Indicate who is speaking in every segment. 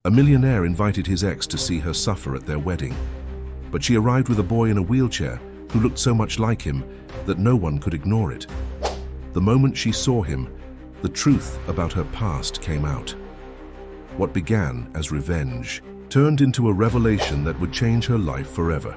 Speaker 1: A millionaire invited his ex to see her suffer at their wedding, but she arrived with a boy in a wheelchair who looked so much like him that no one could ignore it. The moment she saw him, the truth about her past came out. What began as revenge turned into a revelation that would change her life forever.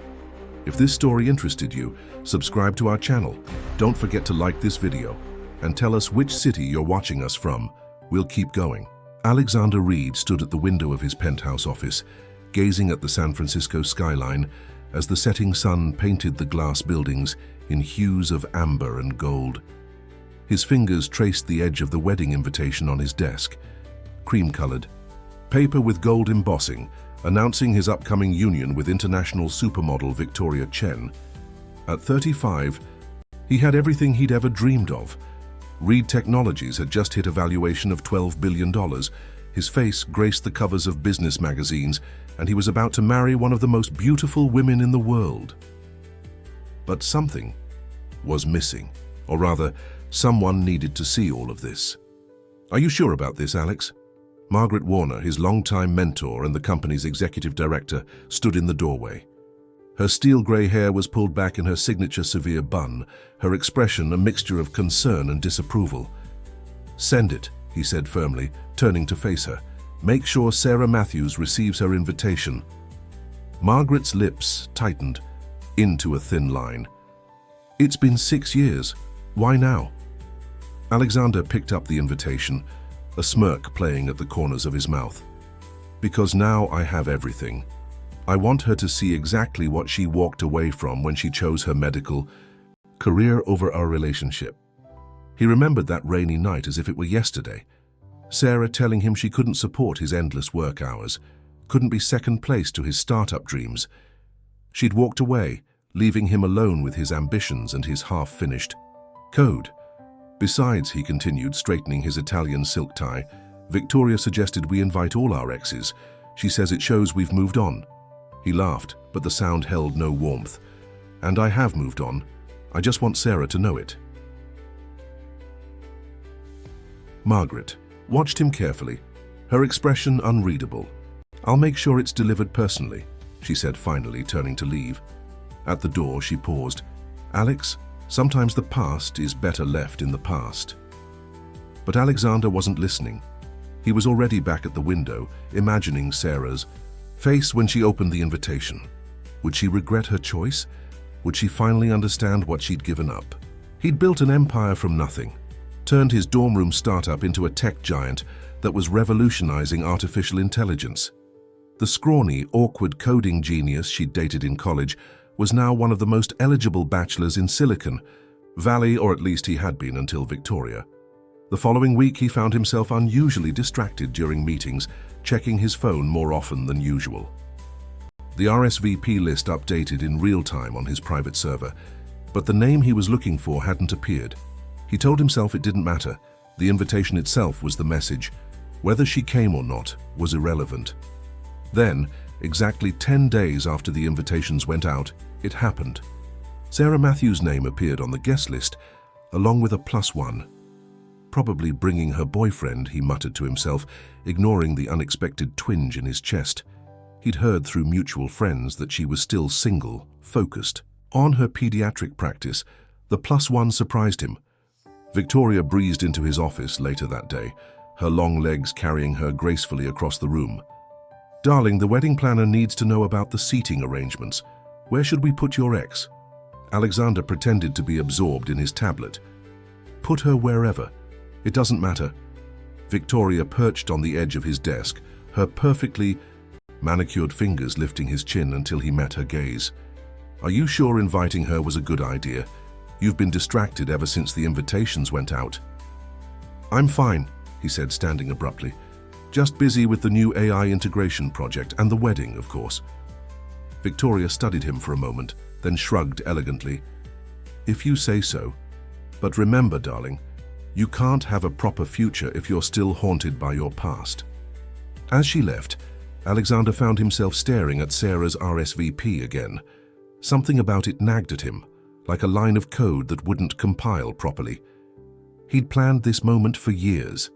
Speaker 1: If this story interested you, subscribe to our channel. Don't forget to like this video and tell us which city you're watching us from. We'll keep going. Alexander Reed stood at the window of his penthouse office, gazing at the San Francisco skyline as the setting sun painted the glass buildings in hues of amber and gold. His fingers traced the edge of the wedding invitation on his desk, cream-colored, paper with gold embossing, announcing his upcoming union with international supermodel Victoria Chen. At 35, he had everything he'd ever dreamed of. Reed Technologies had just hit a valuation of $12 billion. His face graced the covers of business magazines, and he was about to marry one of the most beautiful women in the world. But something was missing, or rather, someone needed to see all of this. "Are you sure about this, Alex?" Margaret Warner, his longtime mentor and the company's executive director, stood in the doorway. Her steel-gray hair was pulled back in her signature severe bun, her expression a mixture of concern and disapproval. "Send it," he said firmly, turning to face her. "Make sure Sarah Matthews receives her invitation." Margaret's lips tightened into a thin line. "It's been 6 years. Why now?" Alexander picked up the invitation, a smirk playing at the corners of his mouth. "Because now I have everything. I want her to see exactly what she walked away from when she chose her medical career over our relationship." He remembered that rainy night as if it were yesterday. Sarah telling him she couldn't support his endless work hours, couldn't be second place to his startup dreams. She'd walked away, leaving him alone with his ambitions and his half-finished code. "Besides," he continued, straightening his Italian silk tie, "Victoria suggested we invite all our exes. She says it shows we've moved on." He laughed, but the sound held no warmth. "And I have moved on. I just want Sarah to know it." Margaret watched him carefully, her expression unreadable. "I'll make sure it's delivered personally," she said finally, turning to leave. At the door, she paused. "Alex, sometimes the past is better left in the past." But Alexander wasn't listening. He was already back at the window, imagining Sarah's face when she opened the invitation. Would she regret her choice? Would she finally understand what she'd given up? He'd built an empire from nothing, turned his dorm room startup into a tech giant that was revolutionizing artificial intelligence. The scrawny, awkward coding genius she'd dated in college was now one of the most eligible bachelors in Silicon Valley, or at least he had been until Victoria. The following week, he found himself unusually distracted during meetings, checking his phone more often than usual. The RSVP list updated in real time on his private server, but the name he was looking for hadn't appeared. He told himself it didn't matter. The invitation itself was the message. Whether she came or not was irrelevant. Then, exactly 10 days after the invitations went out, it happened. Sarah Matthews' name appeared on the guest list, along with a +1. "Probably bringing her boyfriend," he muttered to himself, ignoring the unexpected twinge in his chest. He'd heard through mutual friends that she was still single, focused on her pediatric practice. The +1 surprised him. Victoria breezed into his office later that day, her long legs carrying her gracefully across the room. "Darling, the wedding planner needs to know about the seating arrangements. Where should we put your ex?" Alexander pretended to be absorbed in his tablet. "Put her wherever. It doesn't matter." Victoria perched on the edge of his desk, her perfectly manicured fingers lifting his chin until he met her gaze. "Are you sure inviting her was a good idea? You've been distracted ever since the invitations went out." "I'm fine," he said, standing abruptly. "Just busy with the new AI integration project and the wedding, of course." Victoria studied him for a moment, then shrugged elegantly. "If you say so. But remember, darling, you can't have a proper future if you're still haunted by your past." As she left, Alexander found himself staring at Sarah's RSVP again. Something about it nagged at him, like a line of code that wouldn't compile properly. He'd planned this moment for years,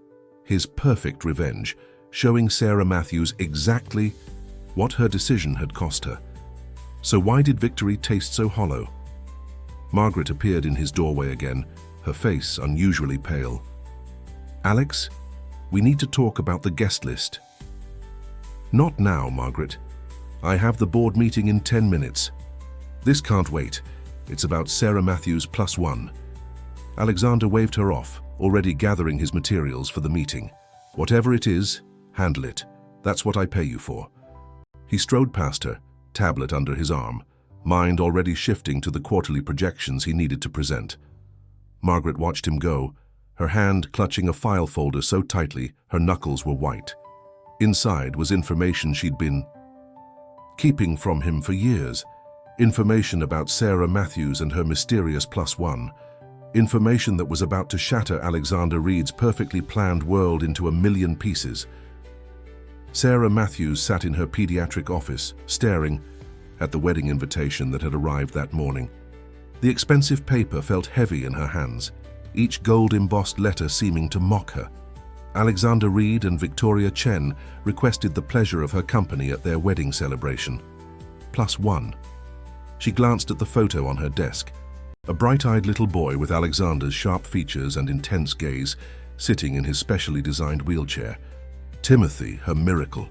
Speaker 1: his perfect revenge, showing Sarah Matthews exactly what her decision had cost her. So why did victory taste so hollow? Margaret appeared in his doorway again, her face unusually pale. "Alex, we need to talk about the guest list." "Not now, Margaret. I have the board meeting in 10 minutes. This can't wait. It's about Sarah Matthews +1. Alexander waved her off, already gathering his materials for the meeting. "Whatever it is, handle it. That's what I pay you for." He strode past her, tablet under his arm, mind already shifting to the quarterly projections he needed to present. Margaret watched him go, her hand clutching a file folder so tightly her knuckles were white. Inside was information she'd been keeping from him for years. Information about Sarah Matthews and her mysterious +1. Information that was about to shatter Alexander Reed's perfectly planned world into a million pieces. Sarah Matthews sat in her pediatric office, staring at the wedding invitation that had arrived that morning. The expensive paper felt heavy in her hands, each gold-embossed letter seeming to mock her. Alexander Reed and Victoria Chen requested the pleasure of her company at their wedding celebration. +1. She glanced at the photo on her desk. A bright-eyed little boy with Alexander's sharp features and intense gaze, sitting in his specially designed wheelchair. Timothy, her miracle.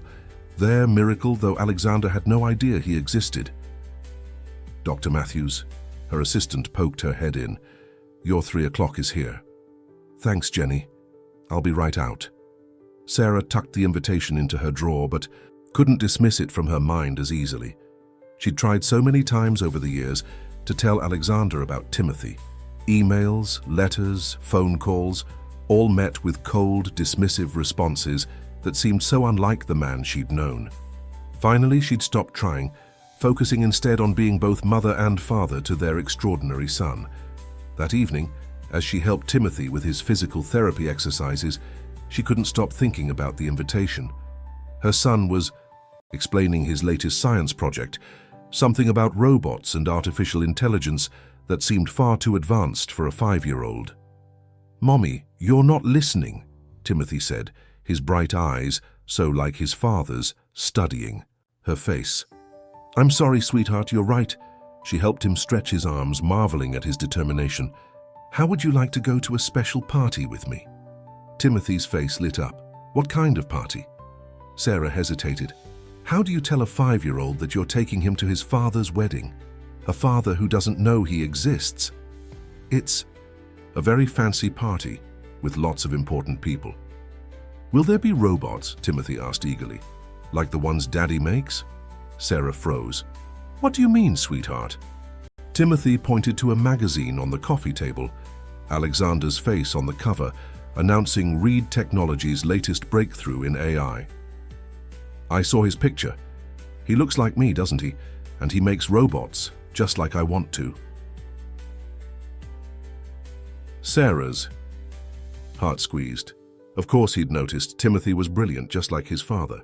Speaker 1: Their miracle, though Alexander had no idea he existed. "Dr. Matthews," her assistant poked her head in. "Your 3 o'clock is here." "Thanks, Jenny. I'll be right out." Sarah tucked the invitation into her drawer, but couldn't dismiss it from her mind as easily. She'd tried so many times over the years to tell Alexander about Timothy. Emails, letters, phone calls, all met with cold, dismissive responses that seemed so unlike the man she'd known. Finally, she'd stopped trying, focusing instead on being both mother and father to their extraordinary son. That evening, as she helped Timothy with his physical therapy exercises, she couldn't stop thinking about the invitation. Her son was explaining his latest science project, something about robots and artificial intelligence that seemed far too advanced for a 5-year-old. "Mommy, you're not listening," Timothy said, his bright eyes, so like his father's, studying her face. "I'm sorry, sweetheart, you're right." She helped him stretch his arms, marveling at his determination. "How would you like to go to a special party with me?" Timothy's face lit up. "What kind of party?" Sarah hesitated. "How do you tell a 5-year-old that you're taking him to his father's wedding? A father who doesn't know he exists?" "It's a very fancy party with lots of important people." "Will there be robots?" Timothy asked eagerly. "Like the ones Daddy makes?" Sarah froze. "What do you mean, sweetheart?" Timothy pointed to a magazine on the coffee table, Alexander's face on the cover, announcing Reed Technologies' latest breakthrough in AI. "I saw his picture. He looks like me, doesn't he? And he makes robots, just like I want to." Sarah's heart squeezed. Of course he'd noticed Timothy was brilliant, just like his father.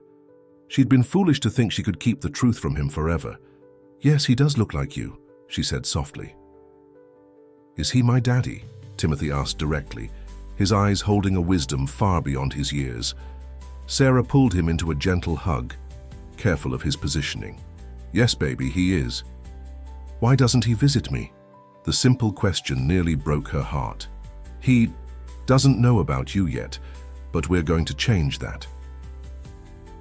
Speaker 1: She'd been foolish to think she could keep the truth from him forever. "Yes, he does look like you," she said softly. "Is he my daddy?" Timothy asked directly, his eyes holding a wisdom far beyond his years. Sarah pulled him into a gentle hug, careful of his positioning. "Yes, baby, he is." "Why doesn't he visit me?" The simple question nearly broke her heart. "He doesn't know about you yet, but we're going to change that."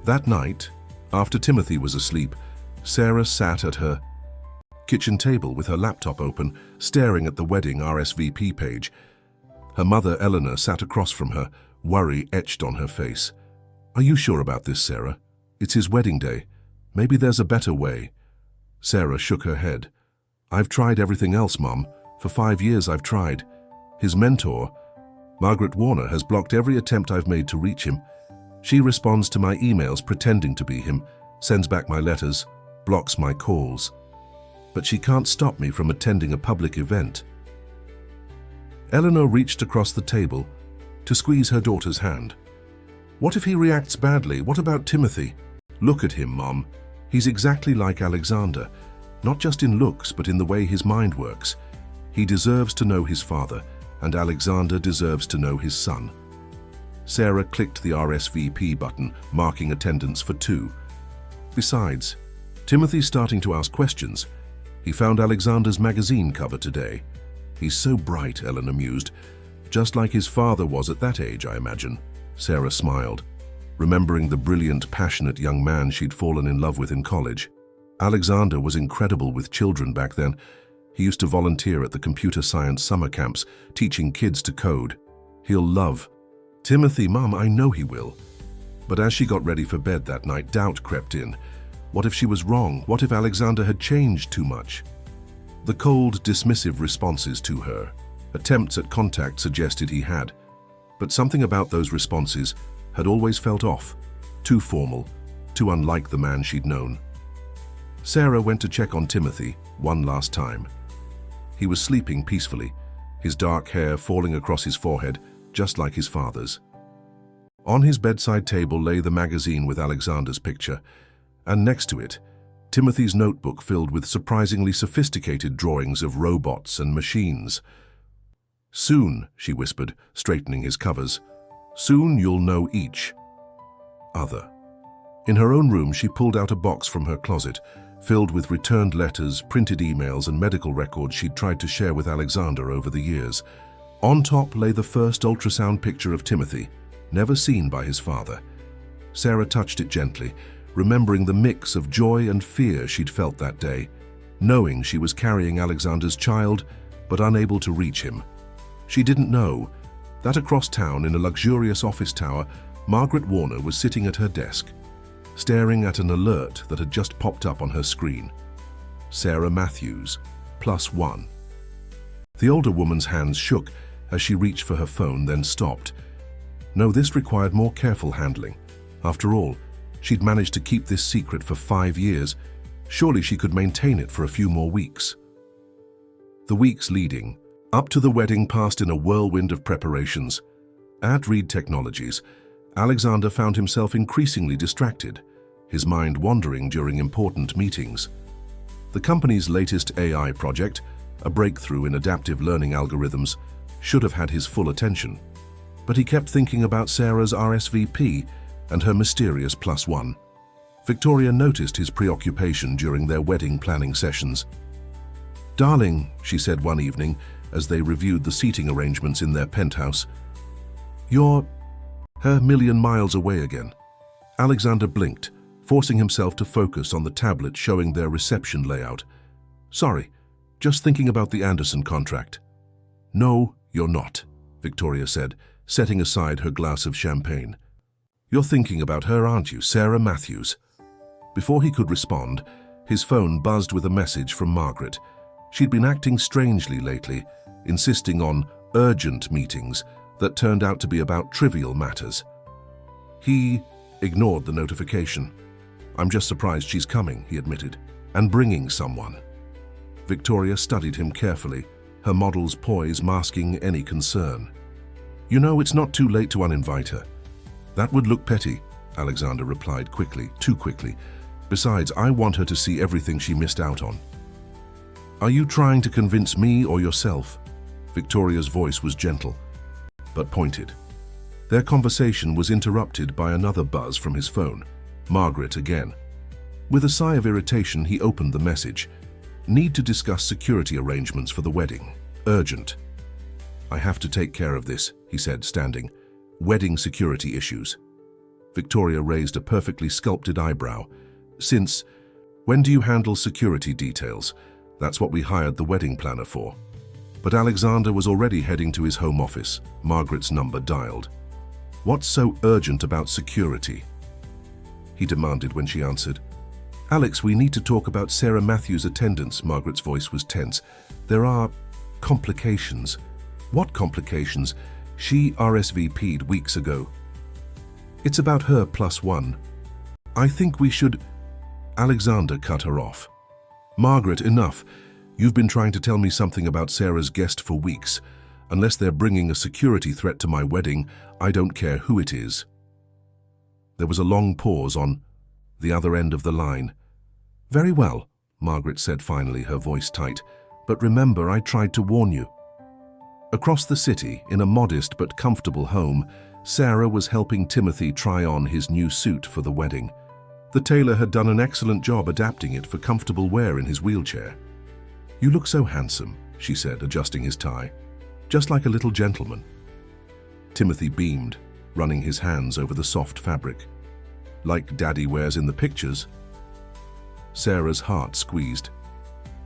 Speaker 1: That night, after Timothy was asleep, Sarah sat at her kitchen table with her laptop open, staring at the wedding RSVP page. Her mother, Eleanor, sat across from her, worry etched on her face. "Are you sure about this, Sarah? It's his wedding day. Maybe there's a better way." Sarah shook her head. "I've tried everything else, Mom. For 5 years I've tried. His mentor, Margaret Warner, has blocked every attempt I've made to reach him. She responds to my emails pretending to be him, sends back my letters, blocks my calls. But she can't stop me from attending a public event." Eleanor reached across the table to squeeze her daughter's hand. "What if he reacts badly? What about Timothy? Look at him, Mom. He's exactly like Alexander, not just in looks, but in the way his mind works. He deserves to know his father, and Alexander deserves to know his son." Sarah clicked the RSVP button, marking attendance for 2. Besides, Timothy's starting to ask questions. He found Alexander's magazine cover today. He's so bright, Ellen amused. Just like his father was at that age, I imagine. Sarah smiled, remembering the brilliant, passionate young man she'd fallen in love with in college. Alexander was incredible with children back then. He used to volunteer at the computer science summer camps, teaching kids to code. He'll love Timothy, Mum, I know he will. But as she got ready for bed that night, doubt crept in. What if she was wrong? What if Alexander had changed too much? The cold, dismissive responses to her, attempts at contact suggested he had. But something about those responses had always felt off, too formal, too unlike the man she'd known. Sarah went to check on Timothy one last time. He was sleeping peacefully, his dark hair falling across his forehead, just like his father's. On his bedside table lay the magazine with Alexander's picture, and next to it, Timothy's notebook filled with surprisingly sophisticated drawings of robots and machines. "Soon," she whispered, straightening his covers. "Soon you'll know each other." In her own room, she pulled out a box from her closet, filled with returned letters, printed emails, and medical records she'd tried to share with Alexander over the years. On top lay the first ultrasound picture of Timothy, never seen by his father. Sarah touched it gently, remembering the mix of joy and fear she'd felt that day, knowing she was carrying Alexander's child, but unable to reach him. She didn't know that across town in a luxurious office tower, Margaret Warner was sitting at her desk, staring at an alert that had just popped up on her screen. Sarah Matthews, +1. The older woman's hands shook as she reached for her phone, then stopped. No, this required more careful handling. After all, she'd managed to keep this secret for 5 years. Surely she could maintain it for a few more weeks. The weeks leading up to the wedding passed in a whirlwind of preparations. At Reed Technologies, Alexander found himself increasingly distracted, his mind wandering during important meetings. The company's latest AI project, a breakthrough in adaptive learning algorithms, should have had his full attention. But he kept thinking about Sarah's RSVP and her mysterious +1. Victoria noticed his preoccupation during their wedding planning sessions. "Darling," she said one evening as they reviewed the seating arrangements in their penthouse, "you're a million miles away again." Alexander blinked, forcing himself to focus on the tablet showing their reception layout. "Sorry, just thinking about the Anderson contract." "No, you're not," Victoria said, setting aside her glass of champagne. "You're thinking about her, aren't you, Sarah Matthews?" Before he could respond, his phone buzzed with a message from Margaret. She'd been acting strangely lately, insisting on urgent meetings that turned out to be about trivial matters. He ignored the notification. "I'm just surprised she's coming," he admitted, "and bringing someone." Victoria studied him carefully, her model's poise masking any concern. "You know, it's not too late to uninvite her." "That would look petty," Alexander replied quickly, too quickly. "Besides, I want her to see everything she missed out on." "Are you trying to convince me or yourself?" Victoria's voice was gentle, but pointed. Their conversation was interrupted by another buzz from his phone. Margaret again. With a sigh of irritation, he opened the message. "Need to discuss security arrangements for the wedding. Urgent." "I have to take care of this," he said, standing. "Wedding security issues." Victoria raised a perfectly sculpted eyebrow. When do you handle security details? That's what we hired the wedding planner for." But Alexander was already heading to his home office. Margaret's number dialed. "What's so urgent about security?" he demanded when she answered. "Alex, we need to talk about Sarah Matthews' attendance." Margaret's voice was tense. "There are complications." "What complications?" "She RSVP'd weeks ago." "It's about her +1. I think we should—" Alexander cut her off. "Margaret, enough. You've been trying to tell me something about Sarah's guest for weeks. Unless they're bringing a security threat to my wedding, I don't care who it is." There was a long pause on the other end of the line. "Very well," Margaret said finally, her voice tight. "But remember, I tried to warn you." Across the city, in a modest but comfortable home, Sarah was helping Timothy try on his new suit for the wedding. The tailor had done an excellent job adapting it for comfortable wear in his wheelchair. "You look so handsome," she said, adjusting his tie. "Just like a little gentleman." Timothy beamed, running his hands over the soft fabric. "Like Daddy wears in the pictures?" Sarah's heart squeezed.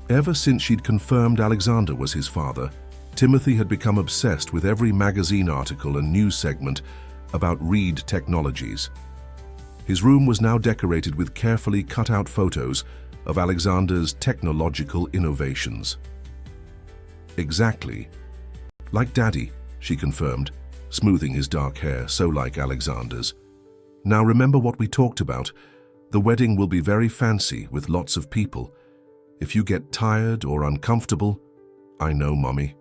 Speaker 1: Ever since she'd confirmed Alexander was his father, Timothy had become obsessed with every magazine article and news segment about Reed Technologies. His room was now decorated with carefully cut-out photos of Alexander's technological innovations. "Exactly. Like Daddy," she confirmed, smoothing his dark hair, so like Alexander's. "Now remember what we talked about. The wedding will be very fancy with lots of people. If you get tired or uncomfortable, I know, Mommy.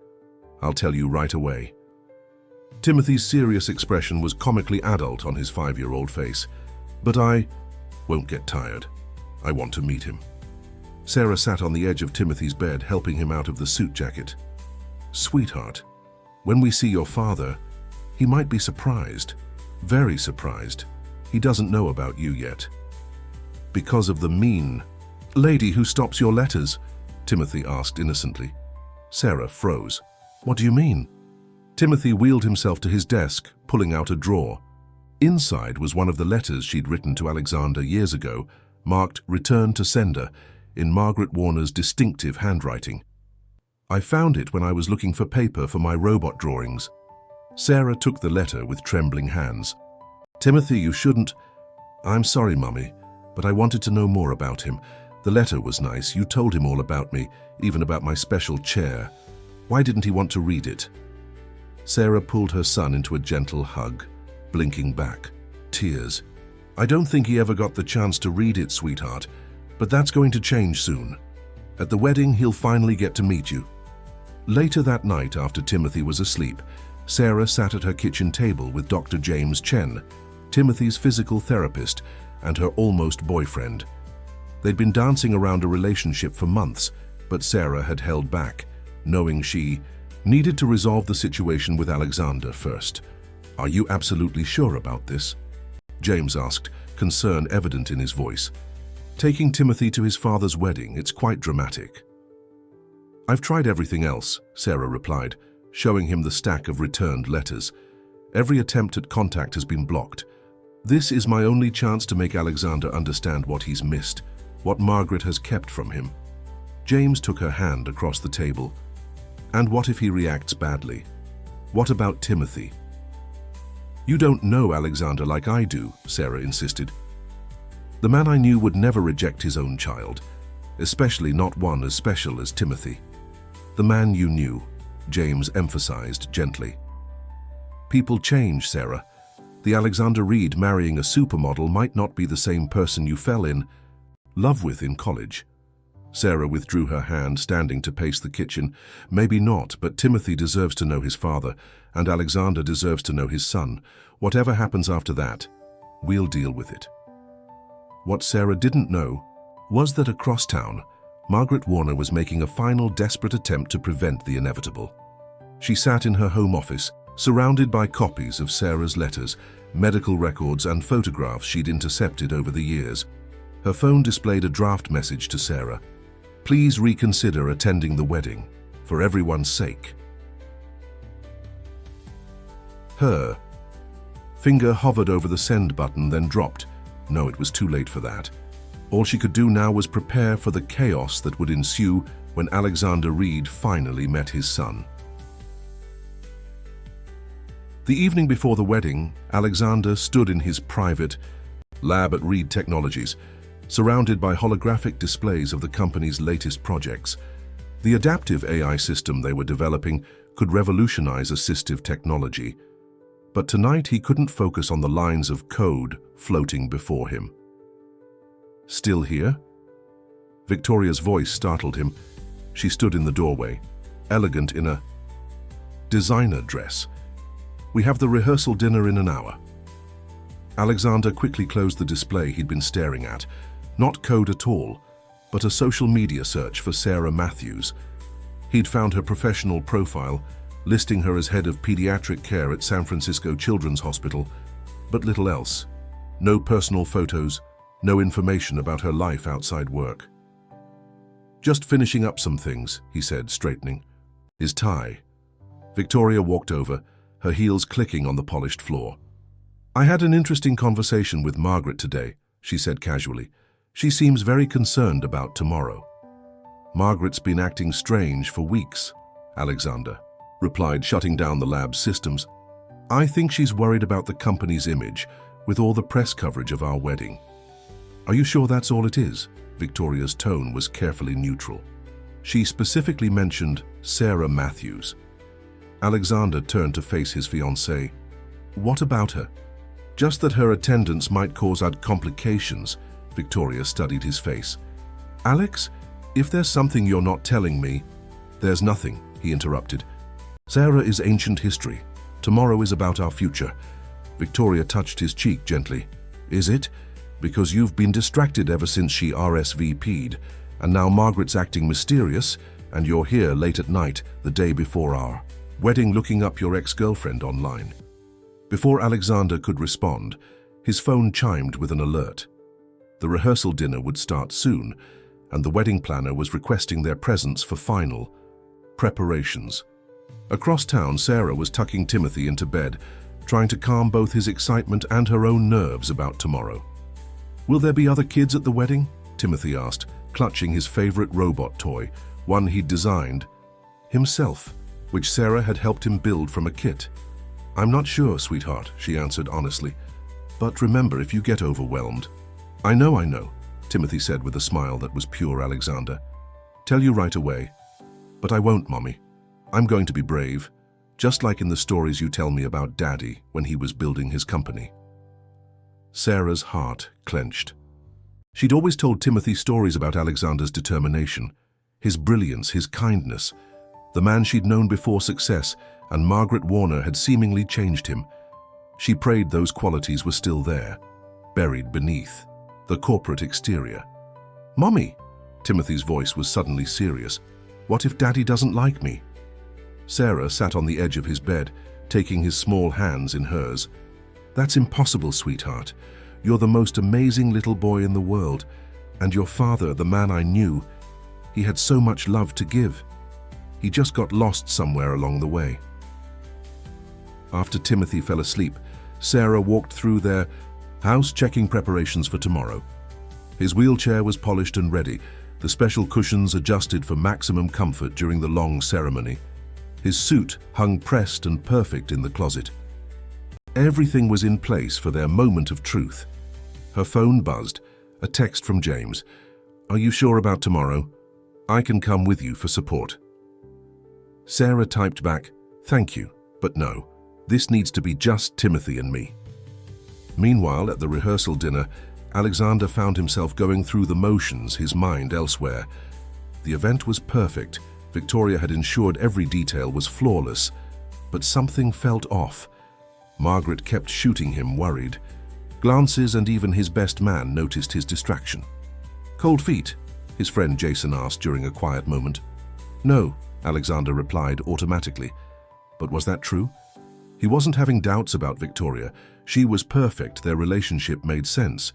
Speaker 1: I'll tell you right away." Timothy's serious expression was comically adult on his 5-year-old face. "But I won't get tired. I want to meet him." Sarah sat on the edge of Timothy's bed, helping him out of the suit jacket. "Sweetheart, when we see your father, he might be surprised. Very surprised. He doesn't know about you yet." "Because of the mean lady who stops your letters?" Timothy asked innocently. Sarah froze. "What do you mean?" Timothy wheeled himself to his desk, pulling out a drawer. Inside was one of the letters she'd written to Alexander years ago, marked "Return to Sender," in Margaret Warner's distinctive handwriting. "I found it when I was looking for paper for my robot drawings." Sarah took the letter with trembling hands. "Timothy, you shouldn't—" "I'm sorry, Mummy, but I wanted to know more about him. The letter was nice. You told him all about me, even about my special chair. Why didn't he want to read it?" Sarah pulled her son into a gentle hug, blinking back. Tears. "I don't think he ever got the chance to read it, sweetheart, but that's going to change soon. At the wedding, he'll finally get to meet you." Later that night, after Timothy was asleep, Sarah sat at her kitchen table with Dr. James Chen, Timothy's physical therapist and her almost boyfriend. They'd been dancing around a relationship for months, but Sarah had held back, knowing she needed to resolve the situation with Alexander first. "Are you absolutely sure about this?" James asked, concern evident in his voice. "Taking Timothy to his father's wedding, it's quite dramatic." "I've tried everything else," Sarah replied, showing him the stack of returned letters. "Every attempt at contact has been blocked. This is my only chance to make Alexander understand what he's missed, what Margaret has kept from him." James took her hand across the table. "And what if he reacts badly? What about Timothy?" "You don't know Alexander like I do," Sarah insisted. "The man I knew would never reject his own child, especially not one as special as Timothy." "The man you knew," James emphasized gently. "People change, Sarah. The Alexander Reed marrying a supermodel might not be the same person you fell in love with in college." Sarah withdrew her hand, standing to pace the kitchen. "Maybe not, but Timothy deserves to know his father, and Alexander deserves to know his son. Whatever happens after that, we'll deal with it." What Sarah didn't know was that across town, Margaret Warner was making a final desperate attempt to prevent the inevitable. She sat in her home office, surrounded by copies of Sarah's letters, medical records, and photographs she'd intercepted over the years. Her phone displayed a draft message to Sarah. "Please reconsider attending the wedding, for everyone's sake." Her finger hovered over the send button, then dropped. No, it was too late for that. All she could do now was prepare for the chaos that would ensue when Alexander Reed finally met his son. The evening before the wedding, Alexander stood in his private lab at Reed Technologies, surrounded by holographic displays of the company's latest projects. The adaptive AI system they were developing could revolutionize assistive technology. But tonight he couldn't focus on the lines of code floating before him. "Still here?" Victoria's voice startled him. She stood in the doorway, elegant in a designer dress. "We have the rehearsal dinner in an hour." Alexander quickly closed the display he'd been staring at. Not code at all, but a social media search for Sarah Matthews. He'd found her professional profile, listing her as head of pediatric care at San Francisco Children's Hospital, but little else. No personal photos, no information about her life outside work. "Just finishing up some things," he said, straightening his tie. Victoria walked over, her heels clicking on the polished floor. "I had an interesting conversation with Margaret today," she said casually. "She seems very concerned about tomorrow." "Margaret's been acting strange for weeks," Alexander replied, shutting down the lab's systems. "I think she's worried about the company's image with all the press coverage of our wedding." "Are you sure that's all it is?" Victoria's tone was carefully neutral. She specifically mentioned Sarah Matthews. Alexander turned to face his fiancée. "What about her?" "Just that her attendance might cause complications." Victoria studied his face. "Alex, if there's something you're not telling me—" "There's nothing," he interrupted. "Sarah is ancient history. Tomorrow is about our future." Victoria touched his cheek gently. "Is it? Because you've been distracted ever since she RSVP'd, and now Margaret's acting mysterious, and you're here late at night, the day before our wedding, looking up your ex-girlfriend online." Before Alexander could respond, his phone chimed with an alert. The rehearsal dinner would start soon, and the wedding planner was requesting their presence for final preparations. Across town, Sarah was tucking Timothy into bed, trying to calm both his excitement and her own nerves about tomorrow. "Will there be other kids at the wedding?" Timothy asked, clutching his favorite robot toy, one he'd designed himself, which Sarah had helped him build from a kit. "I'm not sure, sweetheart," she answered honestly. "But remember, if you get overwhelmed—" I know," Timothy said with a smile that was pure Alexander. "Tell you right away. But I won't, Mommy. I'm going to be brave, just like in the stories you tell me about Daddy when he was building his company." Sarah's heart clenched. She'd always told Timothy stories about Alexander's determination, his brilliance, his kindness, the man she'd known before success, and Margaret Warner had seemingly changed him. She prayed those qualities were still there, buried beneath the corporate exterior. "Mommy," Timothy's voice was suddenly serious. "What if Daddy doesn't like me?" Sarah sat on the edge of his bed, taking his small hands in hers. "That's impossible, sweetheart. You're the most amazing little boy in the world, and your father, the man I knew, he had so much love to give. He just got lost somewhere along the way." After Timothy fell asleep, Sarah walked through their house checking preparations for tomorrow. His wheelchair was polished and ready, the special cushions adjusted for maximum comfort during the long ceremony. His suit hung pressed and perfect in the closet. Everything was in place for their moment of truth. Her phone buzzed, a text from James. "Are you sure about tomorrow? I can come with you for support." Sarah typed back, "Thank you, but no. This needs to be just Timothy and me." Meanwhile, at the rehearsal dinner, Alexander found himself going through the motions, his mind elsewhere. The event was perfect. Victoria had ensured every detail was flawless, but something felt off. Margaret kept shooting him, worried. Glances and even his best man noticed his distraction. "Cold feet?" his friend Jason asked during a quiet moment. "No," Alexander replied automatically. But was that true? He wasn't having doubts about Victoria. She was perfect, their relationship made sense.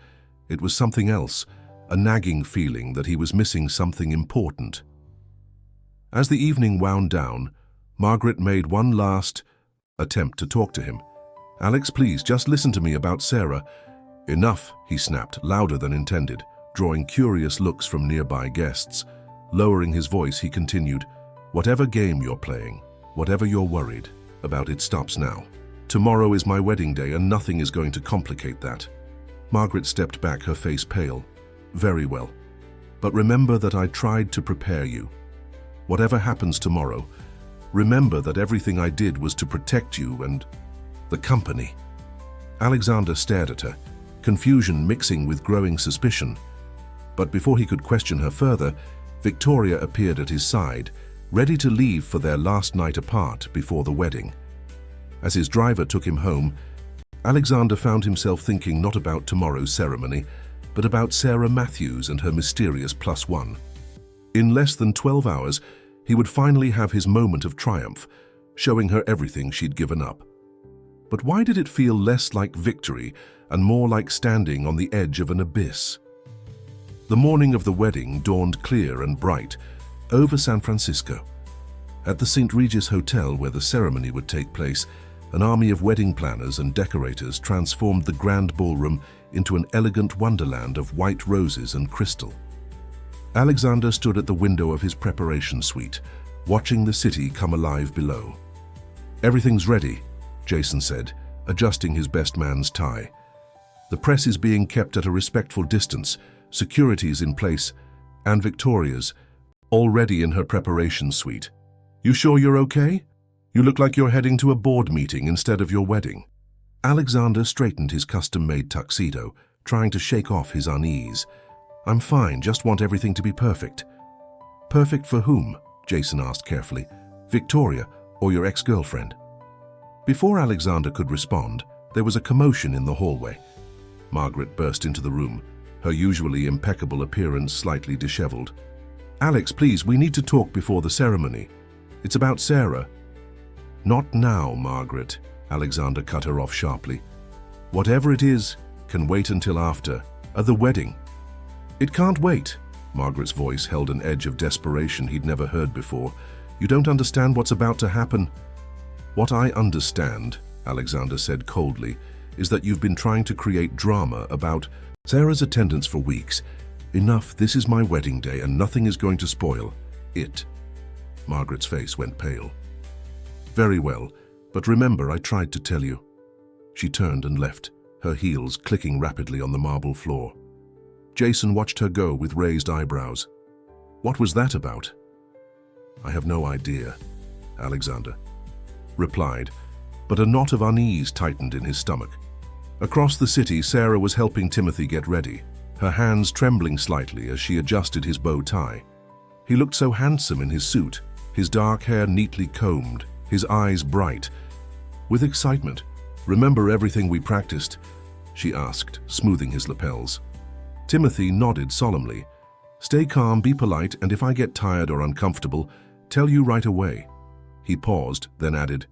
Speaker 1: It was something else, a nagging feeling that he was missing something important. As the evening wound down, Margaret made one last attempt to talk to him. "Alex, please, just listen to me about Sarah." "Enough," he snapped, louder than intended, drawing curious looks from nearby guests. Lowering his voice, he continued, "Whatever game you're playing, whatever you're worried about, it stops now. Tomorrow is my wedding day and nothing is going to complicate that." Margaret stepped back, her face pale. "Very well. But remember that I tried to prepare you. Whatever happens tomorrow, remember that everything I did was to protect you and the company." Alexander stared at her, confusion mixing with growing suspicion. But before he could question her further, Victoria appeared at his side, ready to leave for their last night apart before the wedding. As his driver took him home, Alexander found himself thinking not about tomorrow's ceremony, but about Sarah Matthews and her mysterious +1. In less than 12 hours, he would finally have his moment of triumph. showing her everything she'd given up. But why did it feel less like victory and more like standing on the edge of an abyss? The morning of the wedding dawned clear and bright over San Francisco. At the St. Regis Hotel where the ceremony would take place, an army of wedding planners and decorators transformed the grand ballroom into an elegant wonderland of white roses and crystal. Alexander stood at the window of his preparation suite, watching the city come alive below. "Everything's ready," Jason said, adjusting his best man's tie. "The press is being kept at a respectful distance, security's in place, and Victoria's already in her preparation suite. You sure you're okay? You look like you're heading to a board meeting instead of your wedding." Alexander straightened his custom-made tuxedo, trying to shake off his unease. "I'm fine, just want everything to be perfect." "Perfect for whom?" Jason asked carefully. "Victoria or your ex-girlfriend?" Before Alexander could respond, there was a commotion in the hallway. Margaret burst into the room, her usually impeccable appearance slightly disheveled. "Alex, please, we need to talk before the ceremony. It's about Sarah." "Not now, Margaret," Alexander cut her off sharply. "Whatever it is can wait until after the wedding." "It can't wait." Margaret's voice held an edge of desperation he'd never heard before. "You don't understand what's about to happen." "What I understand," Alexander said coldly, "is that you've been trying to create drama about Sarah's attendance for weeks. Enough, this is my wedding day and nothing is going to spoil it." Margaret's face went pale. "Very well, but remember I tried to tell you." She turned and left, her heels clicking rapidly on the marble floor. Jason watched her go with raised eyebrows. "What was that about?" "I have no idea," Alexander replied, but a knot of unease tightened in his stomach. Across the city, Sarah was helping Timothy get ready, her hands trembling slightly as she adjusted his bow tie. He looked so handsome in his suit, his dark hair neatly combed, his eyes bright. With excitement, "Remember everything we practiced?" she asked, smoothing his lapels. Timothy nodded solemnly. "Stay calm, be polite, and if I get tired or uncomfortable, tell you right away." He paused, then added,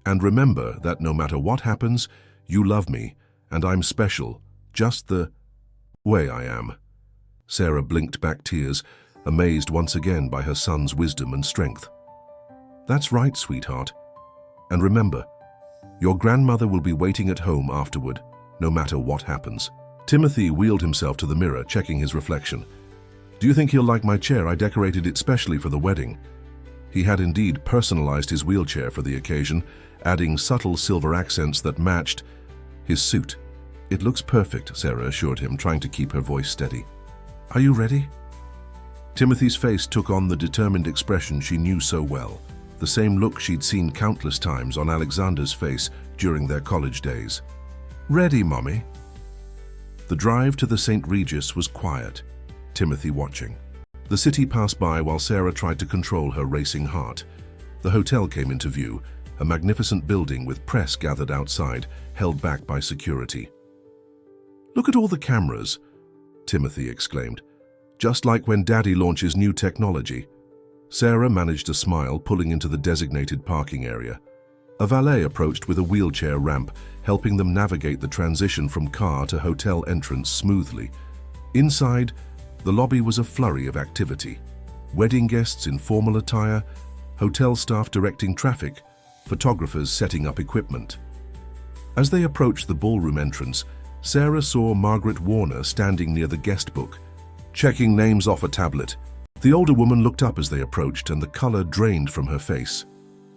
Speaker 1: "And remember that no matter what happens, you love me, and I'm special, just the way I am." Sarah blinked back tears, amazed once again by her son's wisdom and strength. "That's right, sweetheart. And remember, your grandmother will be waiting at home afterward, no matter what happens." Timothy wheeled himself to the mirror, checking his reflection. "Do you think he'll like my chair? I decorated it specially for the wedding." He had indeed personalized his wheelchair for the occasion, adding subtle silver accents that matched his suit. "It looks perfect," Sarah assured him, trying to keep her voice steady. "Are you ready?" Timothy's face took on the determined expression she knew so well, the same look she'd seen countless times on Alexander's face during their college days. "Ready, Mommy." The drive to the St. Regis was quiet, Timothy watching. The city passed by while Sarah tried to control her racing heart. The hotel came into view, a magnificent building with press gathered outside, held back by security. "Look at all the cameras," Timothy exclaimed. "Just like when Daddy launches new technology." Sarah managed a smile, pulling into the designated parking area. A valet approached with a wheelchair ramp, helping them navigate the transition from car to hotel entrance smoothly. Inside, the lobby was a flurry of activity. Wedding guests in formal attire, hotel staff directing traffic, photographers setting up equipment. As they approached the ballroom entrance, Sarah saw Margaret Warner standing near the guest book, checking names off a tablet. The older woman looked up as they approached, and the color drained from her face.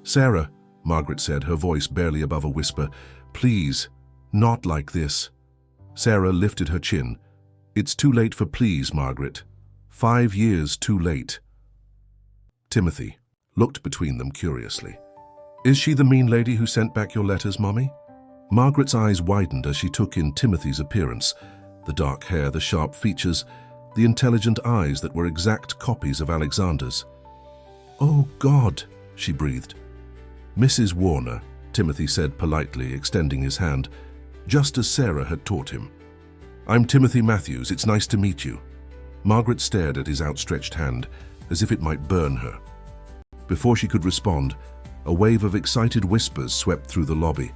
Speaker 1: "Sarah," Margaret said, her voice barely above a whisper, "please, not like this." Sarah lifted her chin. "It's too late for please, Margaret. 5 years too late." Timothy looked between them curiously. "Is she the mean lady who sent back your letters, Mommy?" Margaret's eyes widened as she took in Timothy's appearance, the dark hair, the sharp features, the intelligent eyes that were exact copies of Alexander's. "Oh, God," she breathed. "Mrs. Warner," Timothy said politely, extending his hand, just as Sarah had taught him. "I'm Timothy Matthews. It's nice to meet you." Margaret stared at his outstretched hand, as if it might burn her. Before she could respond, A wave of excited whispers swept through the lobby.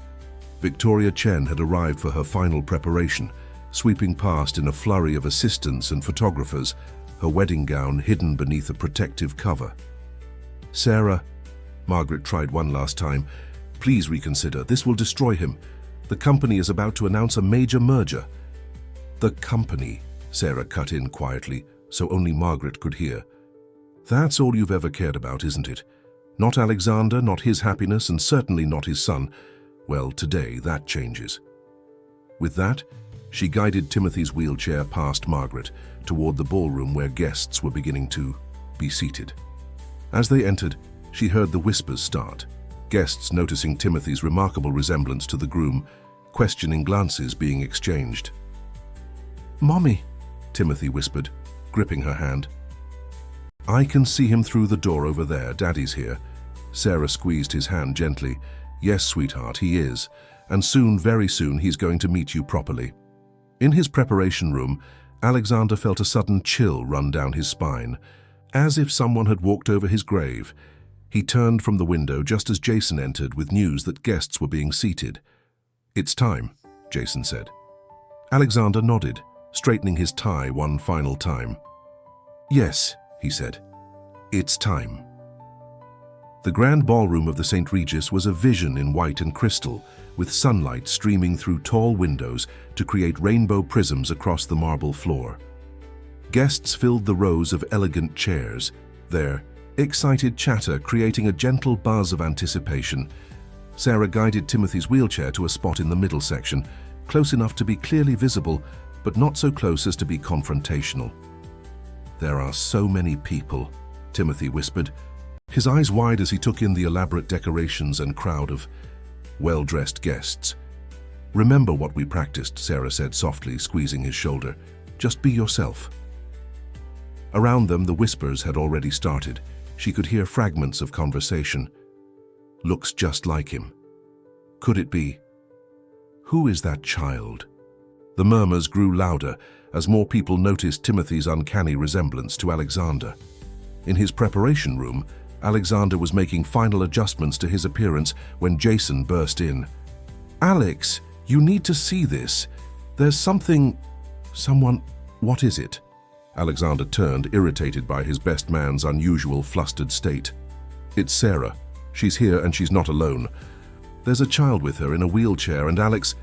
Speaker 1: Victoria Chen had arrived for her final preparation, sweeping past in a flurry of assistants and photographers, her wedding gown hidden beneath a protective cover. "Sarah," Margaret tried one last time, "please reconsider. This will destroy him. The company is about to announce a major merger." "The company," Sarah cut in quietly, so only Margaret could hear. "That's all you've ever cared about, isn't it? Not Alexander, not his happiness, and certainly not his son. Well, today that changes." With that, she guided Timothy's wheelchair past Margaret toward the ballroom where guests were beginning to be seated. As they entered, she heard the whispers start, guests noticing Timothy's remarkable resemblance to the groom, questioning glances being exchanged. "Mommy," Timothy whispered, gripping her hand. "I can see him through the door over there. Daddy's here." Sarah squeezed his hand gently. "Yes, sweetheart, he is. And soon, very soon, he's going to meet you properly." In his preparation room, Alexander felt a sudden chill run down his spine, as if someone had walked over his grave. He turned from the window just as Jason entered with news that guests were being seated. "It's time," Jason said. Alexander nodded, straightening his tie one final time. "Yes," he said. "It's time." The grand ballroom of the St. Regis was a vision in white and crystal, with sunlight streaming through tall windows to create rainbow prisms across the marble floor. Guests filled the rows of elegant chairs, their excited chatter creating a gentle buzz of anticipation. Sarah guided Timothy's wheelchair to a spot in the middle section, close enough to be clearly visible, but not so close as to be confrontational. "There are so many people," Timothy whispered, his eyes wide as he took in the elaborate decorations and crowd of well-dressed guests. "Remember what we practiced," Sarah said softly, squeezing his shoulder. "Just be yourself." Around them, the whispers had already started. She could hear fragments of conversation. "Looks just like him. Could it be? Who is that child?" The murmurs grew louder as more people noticed Timothy's uncanny resemblance to Alexander. In his preparation room, Alexander was making final adjustments to his appearance when Jason burst in. "Alex, you need to see this. There's someone, what is it?" Alexander turned, irritated by his best man's unusual flustered state. "It's Sarah. She's here and she's not alone. There's a child with her in a wheelchair and Alex..."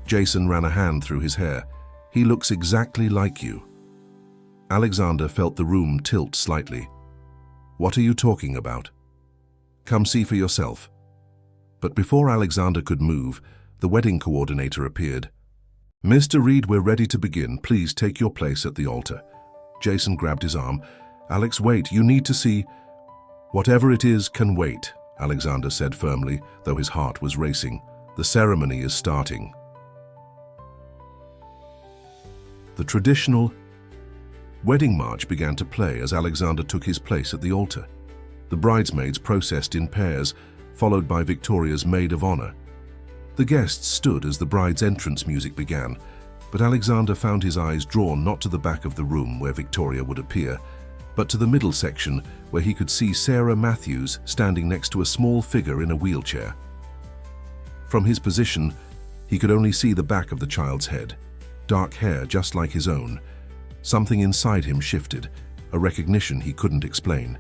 Speaker 1: Jason ran a hand through his hair. "He looks exactly like you." Alexander felt the room tilt slightly. "What are you talking about?" "Come see for yourself." But before Alexander could move, the wedding coordinator appeared. "Mr. Reed, we're ready to begin. Please take your place at the altar." Jason grabbed his arm. "Alex, wait. You need to see..." "Whatever it is can wait," Alexander said firmly, though his heart was racing. "The ceremony is starting." The traditional wedding march began to play as Alexander took his place at the altar. The bridesmaids processed in pairs, followed by Victoria's maid of honor. The guests stood as the bride's entrance music began, but Alexander found his eyes drawn not to the back of the room where Victoria would appear, but to the middle section where he could see Sarah Matthews standing next to a small figure in a wheelchair. From his position, he could only see the back of the child's head, dark hair just like his own. Something inside him shifted, a recognition he couldn't explain.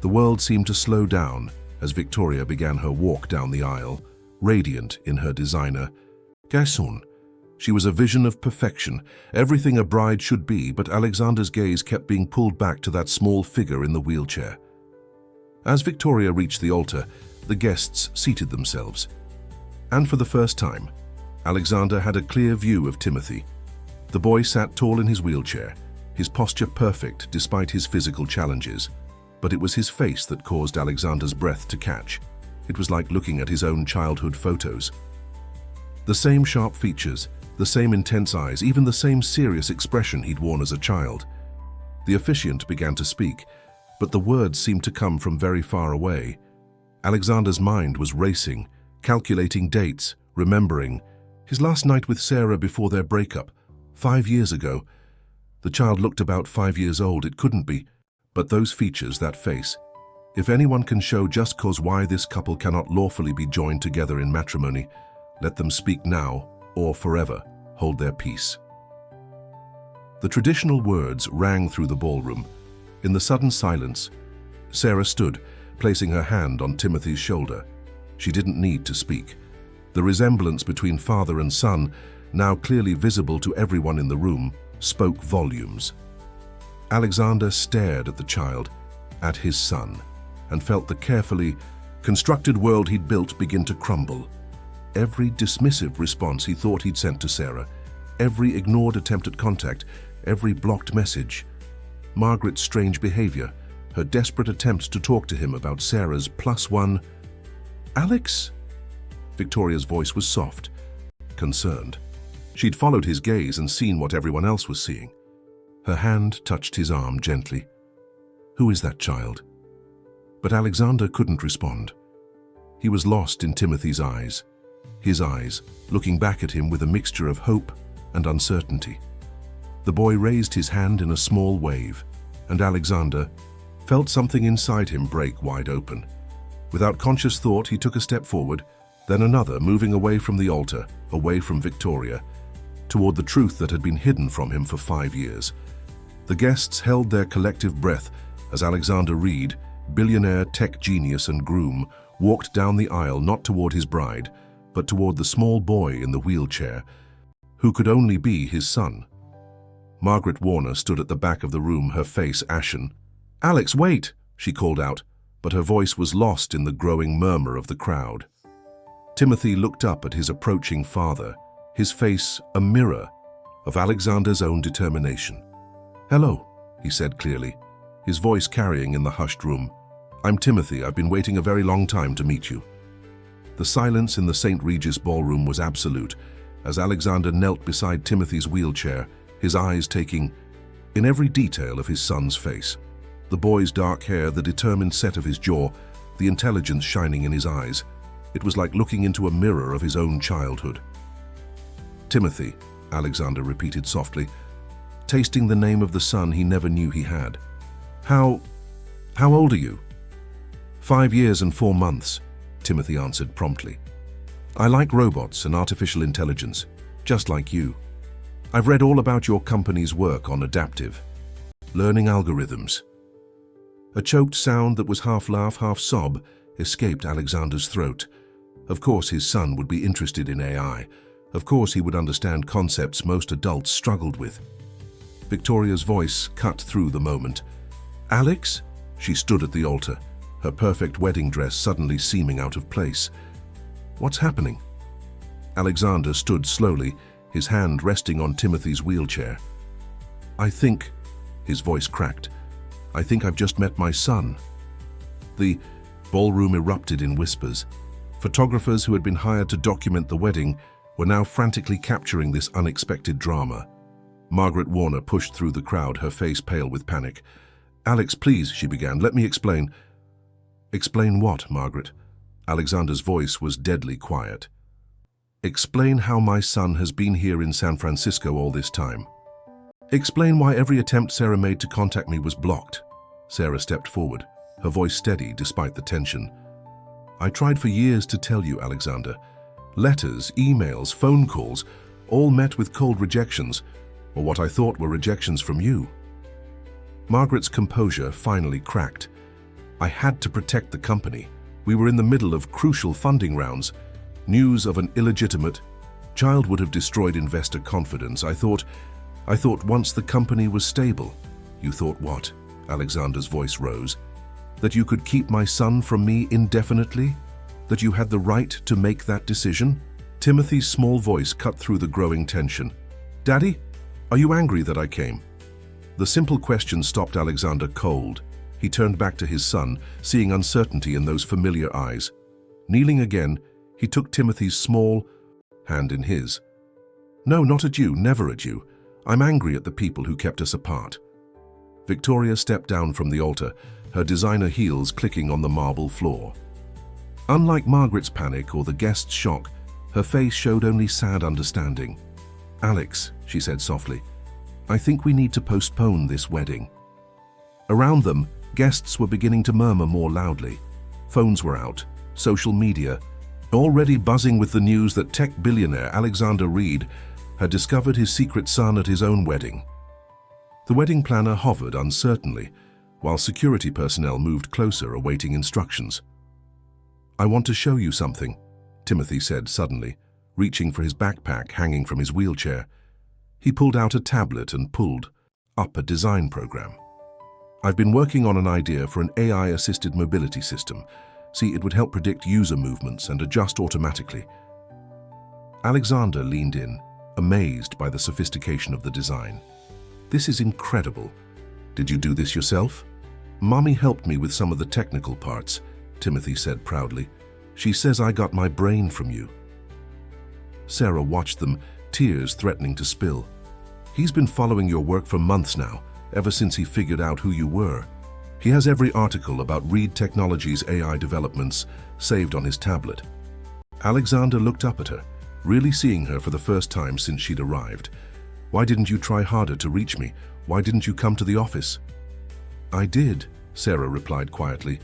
Speaker 1: The world seemed to slow down as Victoria began her walk down the aisle, radiant in her designer garçon. She was a vision of perfection, everything a bride should be, but Alexander's gaze kept being pulled back to that small figure in the wheelchair. As Victoria reached the altar, the guests seated themselves. And for the first time, Alexander had a clear view of Timothy. The boy sat tall in his wheelchair, his posture perfect despite his physical challenges. But it was his face that caused Alexander's breath to catch. It was like looking at his own childhood photos. The same sharp features, the same intense eyes, even the same serious expression he'd worn as a child. The officiant began to speak, but the words seemed to come from very far away. Alexander's mind was racing, calculating dates, remembering. His last night with Sarah before their breakup, 5 years ago. The child looked about 5 years old. It couldn't be. But those features, that face, If anyone can show just cause why this couple cannot lawfully be joined together in matrimony, let them speak now or forever hold their peace." The traditional words rang through the ballroom. In the sudden silence, Sarah stood, placing her hand on Timothy's shoulder. She didn't need to speak. The resemblance between father and son, now clearly visible to everyone in the room, spoke volumes. Alexander stared at the child, at his son, and felt the carefully constructed world he'd built begin to crumble. Every dismissive response he thought he'd sent to Sarah, every ignored attempt at contact, every blocked message, Margaret's strange behavior, her desperate attempts to talk to him about Sarah's +1. "Alex?" Victoria's voice was soft, concerned. She'd followed his gaze and seen what everyone else was seeing. Her hand touched his arm gently. "Who is that child?" But Alexander couldn't respond. He was lost in Timothy's eyes, his eyes looking back at him with a mixture of hope and uncertainty. The boy raised his hand in a small wave, and Alexander felt something inside him break wide open. Without conscious thought, he took a step forward, then another, moving away from the altar, away from Victoria, toward the truth that had been hidden from him for 5 years. The guests held their collective breath as Alexander Reed, billionaire tech genius and groom, walked down the aisle not toward his bride, but toward the small boy in the wheelchair, who could only be his son. Margaret Warner stood at the back of the room, her face ashen. "Alex, wait!" she called out, but her voice was lost in the growing murmur of the crowd. Timothy looked up at his approaching father, his face a mirror of Alexander's own determination. "Hello," he said clearly, his voice carrying in the hushed room. "I'm Timothy. I've been waiting a very long time to meet you." The silence in the St. Regis ballroom was absolute as Alexander knelt beside Timothy's wheelchair, his eyes taking in every detail of his son's face. The boy's dark hair, the determined set of his jaw, the intelligence shining in his eyes. It was like looking into a mirror of his own childhood. "Timothy," Alexander repeated softly, tasting the name of the son he never knew he had. How old are you?" 5 years and 4 months, Timothy answered promptly. "I like robots and artificial intelligence, just like you. I've read all about your company's work on adaptive learning algorithms." A choked sound that was half laugh, half sob escaped Alexander's throat. Of course his son would be interested in AI. Of course he would understand concepts most adults struggled with. Victoria's voice cut through the moment. "Alex?" She stood at the altar, her perfect wedding dress suddenly seeming out of place. "What's happening?" Alexander stood slowly, his hand resting on Timothy's wheelchair. "I think," his voice cracked, "I think I've just met my son." The ballroom erupted in whispers. Photographers who had been hired to document the wedding were now frantically capturing this unexpected drama. Margaret Warner pushed through the crowd, her face pale with panic. "Alex, please," she began, "let me explain." "Explain what, Margaret?" Alexander's voice was deadly quiet. "Explain how my son has been here in San Francisco all this time. Explain why every attempt Sarah made to contact me was blocked." Sarah stepped forward, her voice steady despite the tension. "I tried for years to tell you, Alexander. Letters, emails, phone calls, all met with cold rejections, or what I thought were rejections from you." Margaret's composure finally cracked. "I had to protect the company. We were in the middle of crucial funding rounds. News of an illegitimate child would have destroyed investor confidence. I thought once the company was stable." "You thought what?" Alexander's voice rose. "That you could keep my son from me indefinitely? That you had the right to make that decision?" Timothy's small voice cut through the growing tension. "Daddy, are you angry that I came?" The simple question stopped Alexander cold. He turned back to his son, seeing uncertainty in those familiar eyes. Kneeling again, he took Timothy's small hand in his. "No, not at you, never at you. I'm angry at the people who kept us apart." Victoria stepped down from the altar, her designer heels clicking on the marble floor. Unlike Margaret's panic or the guests' shock, her face showed only sad understanding. "Alex," she said softly, "I think we need to postpone this wedding." Around them, Guests were beginning to murmur more loudly. Phones were out, social media, already buzzing with the news that tech billionaire Alexander Reed had discovered his secret son at his own wedding. The wedding planner hovered uncertainly, while security personnel moved closer, awaiting instructions. "I want to show you something," Timothy said suddenly, reaching for his backpack hanging from his wheelchair. He pulled out a tablet and pulled up a design program. "I've been working on an idea for an AI-assisted mobility system. See, it would help predict user movements and adjust automatically." Alexander leaned in, amazed by the sophistication of the design. "This is incredible. Did you do this yourself?" "Mommy helped me with some of the technical parts," Timothy said proudly. "She says I got my brain from you." Sarah watched them, tears threatening to spill. "He's been following your work for months now, ever since he figured out who you were. He has every article about Reed Technologies' AI developments saved on his tablet." Alexander looked up at her, really seeing her for the first time since she'd arrived. "Why didn't you try harder to reach me? Why didn't you come to the office?" "I did," Sarah replied quietly.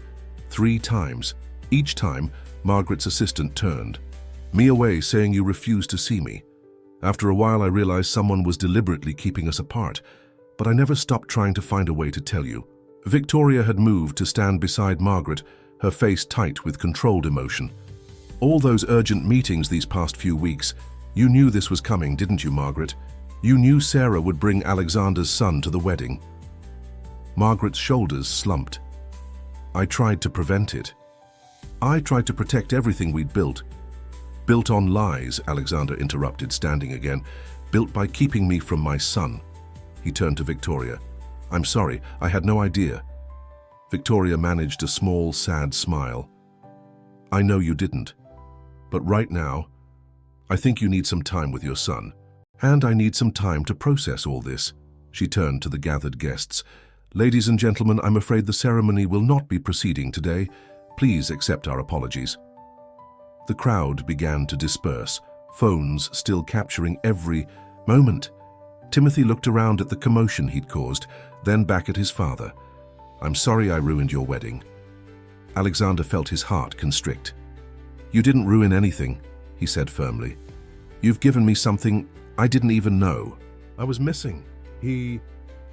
Speaker 1: 3 times. Each time, Margaret's assistant turned me away, saying you refused to see me. After a while, I realized someone was deliberately keeping us apart, but I never stopped trying to find a way to tell you." Victoria had moved to stand beside Margaret, her face tight with controlled emotion. "All those urgent meetings these past few weeks, you knew this was coming, didn't you, Margaret? You knew Sarah would bring Alexander's son to the wedding." Margaret's shoulders slumped. "I tried to prevent it. I tried to protect everything we'd built." "Built on lies," Alexander interrupted, standing again. "Built by keeping me from my son." He turned to Victoria. "I'm sorry, I had no idea." Victoria managed a small, sad smile. "I know you didn't. But right now, I think you need some time with your son. And I need some time to process all this." She turned to the gathered guests. "Ladies and gentlemen, I'm afraid the ceremony will not be proceeding today. Please accept our apologies." The crowd began to disperse, phones still capturing every moment. Timothy looked around at the commotion he'd caused, then back at his father. "I'm sorry I ruined your wedding." Alexander felt his heart constrict. "You didn't ruin anything," he said firmly. "You've given me something I didn't even know I was missing." He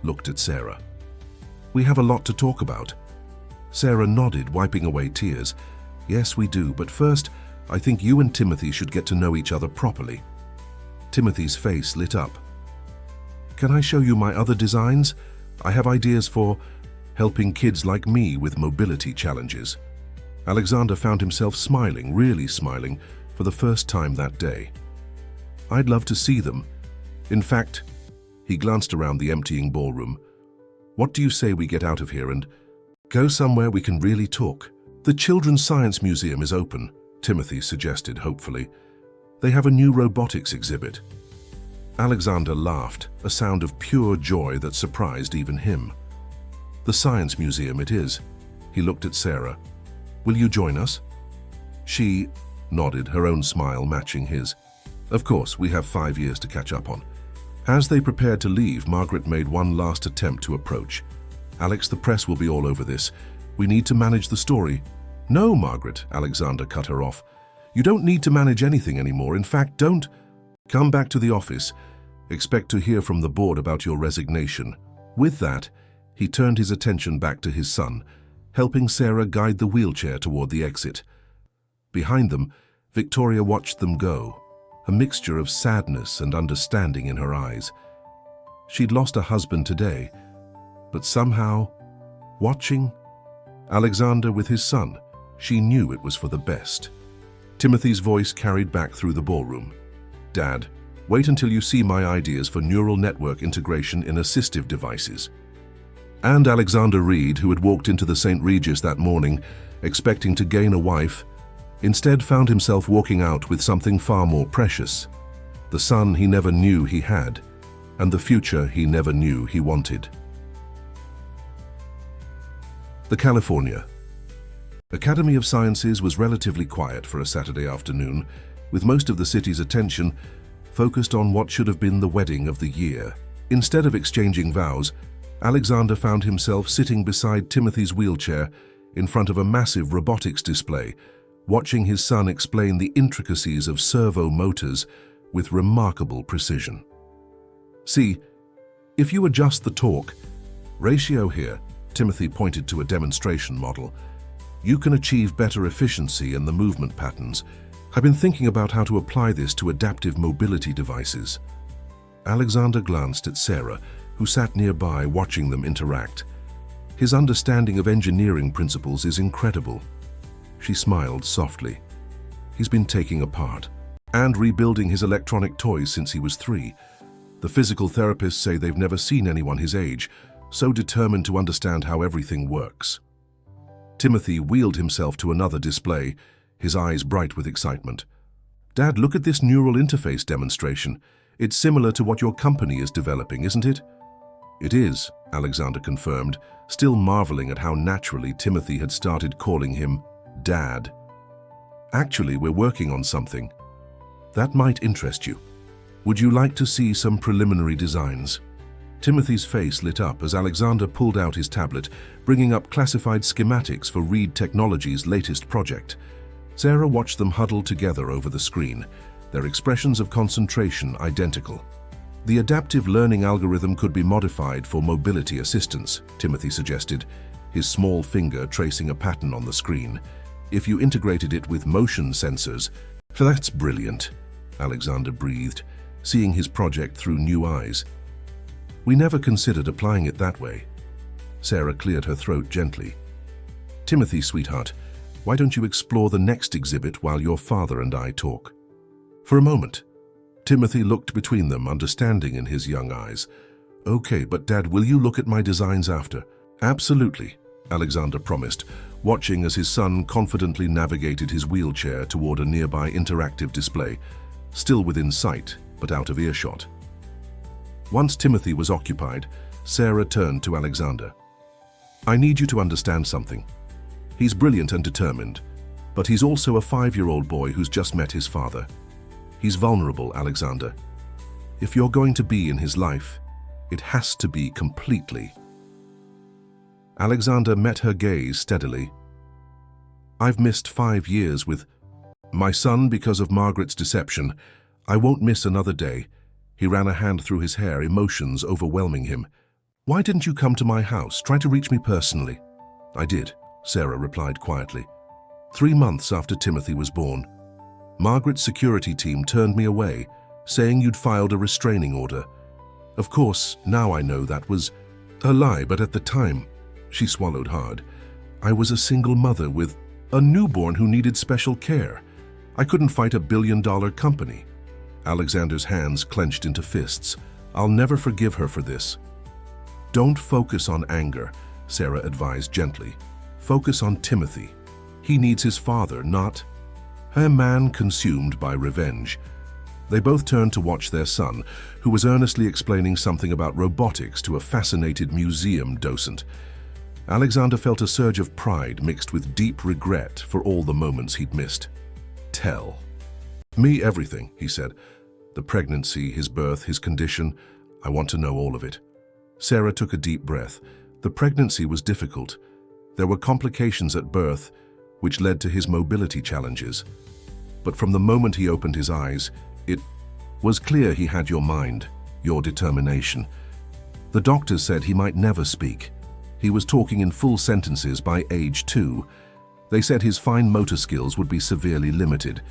Speaker 1: looked at Sarah. "We have a lot to talk about." Sarah nodded, wiping away tears. "Yes, we do, but first, I think you and Timothy should get to know each other properly." Timothy's face lit up. "Can I show you my other designs? I have ideas for helping kids like me with mobility challenges." Alexander found himself smiling, really smiling, for the first time that day. "I'd love to see them. In fact," he glanced around the emptying ballroom, "what do you say we get out of here and go somewhere we can really talk?" "The Children's Science Museum is open," Timothy suggested hopefully. "They have a new robotics exhibit." Alexander laughed, a sound of pure joy that surprised even him. "The Science Museum it is." He looked at Sarah. "Will you join us?" She nodded, her own smile matching his. "Of course, we have 5 years to catch up on." As they prepared to leave, Margaret made one last attempt to approach. "Alex, the press will be all over this. We need to manage the story." "No, Margaret," Alexander cut her off. "You don't need to manage anything anymore. In fact, don't. Come back to the office. Expect to hear from the board about your resignation." With that, he turned his attention back to his son, helping Sarah guide the wheelchair toward the exit. Behind them, Victoria watched them go, a mixture of sadness and understanding in her eyes. She'd lost a husband today, but somehow, watching Alexander with his son, she knew it was for the best. Timothy's voice carried back through the ballroom. "Dad, wait until you see my ideas for neural network integration in assistive devices." And Alexander Reed, who had walked into the St. Regis that morning, expecting to gain a wife, instead found himself walking out with something far more precious: the son he never knew he had, and the future he never knew he wanted. The California Academy of Sciences was relatively quiet for a Saturday afternoon, with most of the city's attention focused on what should have been the wedding of the year. Instead of exchanging vows, Alexander found himself sitting beside Timothy's wheelchair in front of a massive robotics display, watching his son explain the intricacies of servo motors with remarkable precision. "See, if you adjust the torque ratio here," Timothy pointed to a demonstration model, "you can achieve better efficiency in the movement patterns. I've been thinking about how to apply this to adaptive mobility devices." Alexander glanced at Sarah, who sat nearby watching them interact. His understanding of engineering principles is incredible. She smiled softly. He's been taking apart and rebuilding his electronic toys since he was 3. The physical therapists say they've never seen anyone his age so determined to understand how everything works. Timothy wheeled himself to another display, his eyes bright with excitement. "Dad, look at this neural interface demonstration. It's similar to what your company is developing, isn't it?" "It is," Alexander confirmed, still marveling at how naturally Timothy had started calling him Dad. "Actually, we're working on something that might interest you. Would you like to see some preliminary designs?" Timothy's face lit up as Alexander pulled out his tablet, bringing up classified schematics for Reed Technologies' latest project. Sarah watched them huddle together over the screen, their expressions of concentration identical. "The adaptive learning algorithm could be modified for mobility assistance," Timothy suggested, his small finger tracing a pattern on the screen. "If you integrated it with motion sensors." "That's brilliant," Alexander breathed, seeing his project through new eyes. "We never considered applying it that way." Sarah cleared her throat gently. "Timothy, sweetheart, why don't you explore the next exhibit while your father and I talk?" For a moment, Timothy looked between them, understanding in his young eyes. "Okay, but Dad, will you look at my designs after?" "Absolutely," Alexander promised, watching as his son confidently navigated his wheelchair toward a nearby interactive display, still within sight, but out of earshot. Once Timothy was occupied, Sarah turned to Alexander. "I need you to understand something. He's brilliant and determined, but he's also a 5-year-old boy who's just met his father. He's vulnerable, Alexander. If you're going to be in his life, it has to be completely." Alexander met her gaze steadily. "I've missed 5 years with my son because of Margaret's deception. I won't miss another day." He ran a hand through his hair, emotions overwhelming him. "Why didn't you come to my house, try to reach me personally?" "I did," Sarah replied quietly. 3 months after Timothy was born. Margaret's security team turned me away, saying you'd filed a restraining order. Of course, now I know that was a lie, but at the time," she swallowed hard, "I was a single mother with a newborn who needed special care. I couldn't fight a billion-dollar company." Alexander's hands clenched into fists. "I'll never forgive her for this." "Don't focus on anger," Sarah advised gently. "Focus on Timothy. He needs his father, not a man consumed by revenge." They both turned to watch their son, who was earnestly explaining something about robotics to a fascinated museum docent. Alexander felt a surge of pride mixed with deep regret for all the moments he'd missed. "Tell me everything," he said. "The pregnancy, his birth, his condition. I want to know all of it." Sarah took a deep breath. The pregnancy was difficult. There were complications at birth, which led to his mobility challenges. But from the moment he opened his eyes, it was clear he had your mind, your determination. The doctors said he might never speak. He was talking in full sentences by age 2. They said his fine motor skills would be severely limited.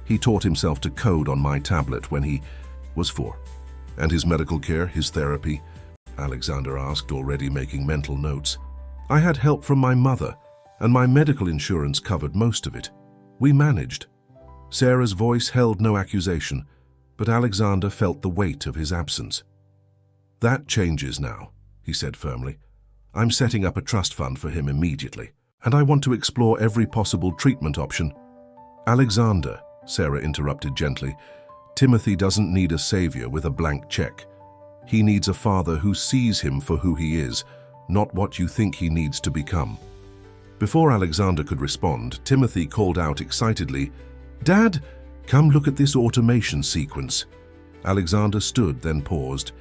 Speaker 1: He taught himself to code on my tablet when he was 4. "And his medical care, his therapy?" Alexander asked, already making mental notes. "I had help from my mother, and my medical insurance covered most of it. We managed." Sarah's voice held no accusation, but Alexander felt the weight of his absence. "That changes now," he said firmly. "I'm setting up a trust fund for him immediately, and I want to explore every possible treatment option." "Alexander," Sarah interrupted gently, "Timothy doesn't need a savior with a blank check. He needs a father who sees him for who he is, not what you think he needs to become." Before Alexander could respond, Timothy called out excitedly, "Dad, come look at this automation sequence." Alexander stood, then paused.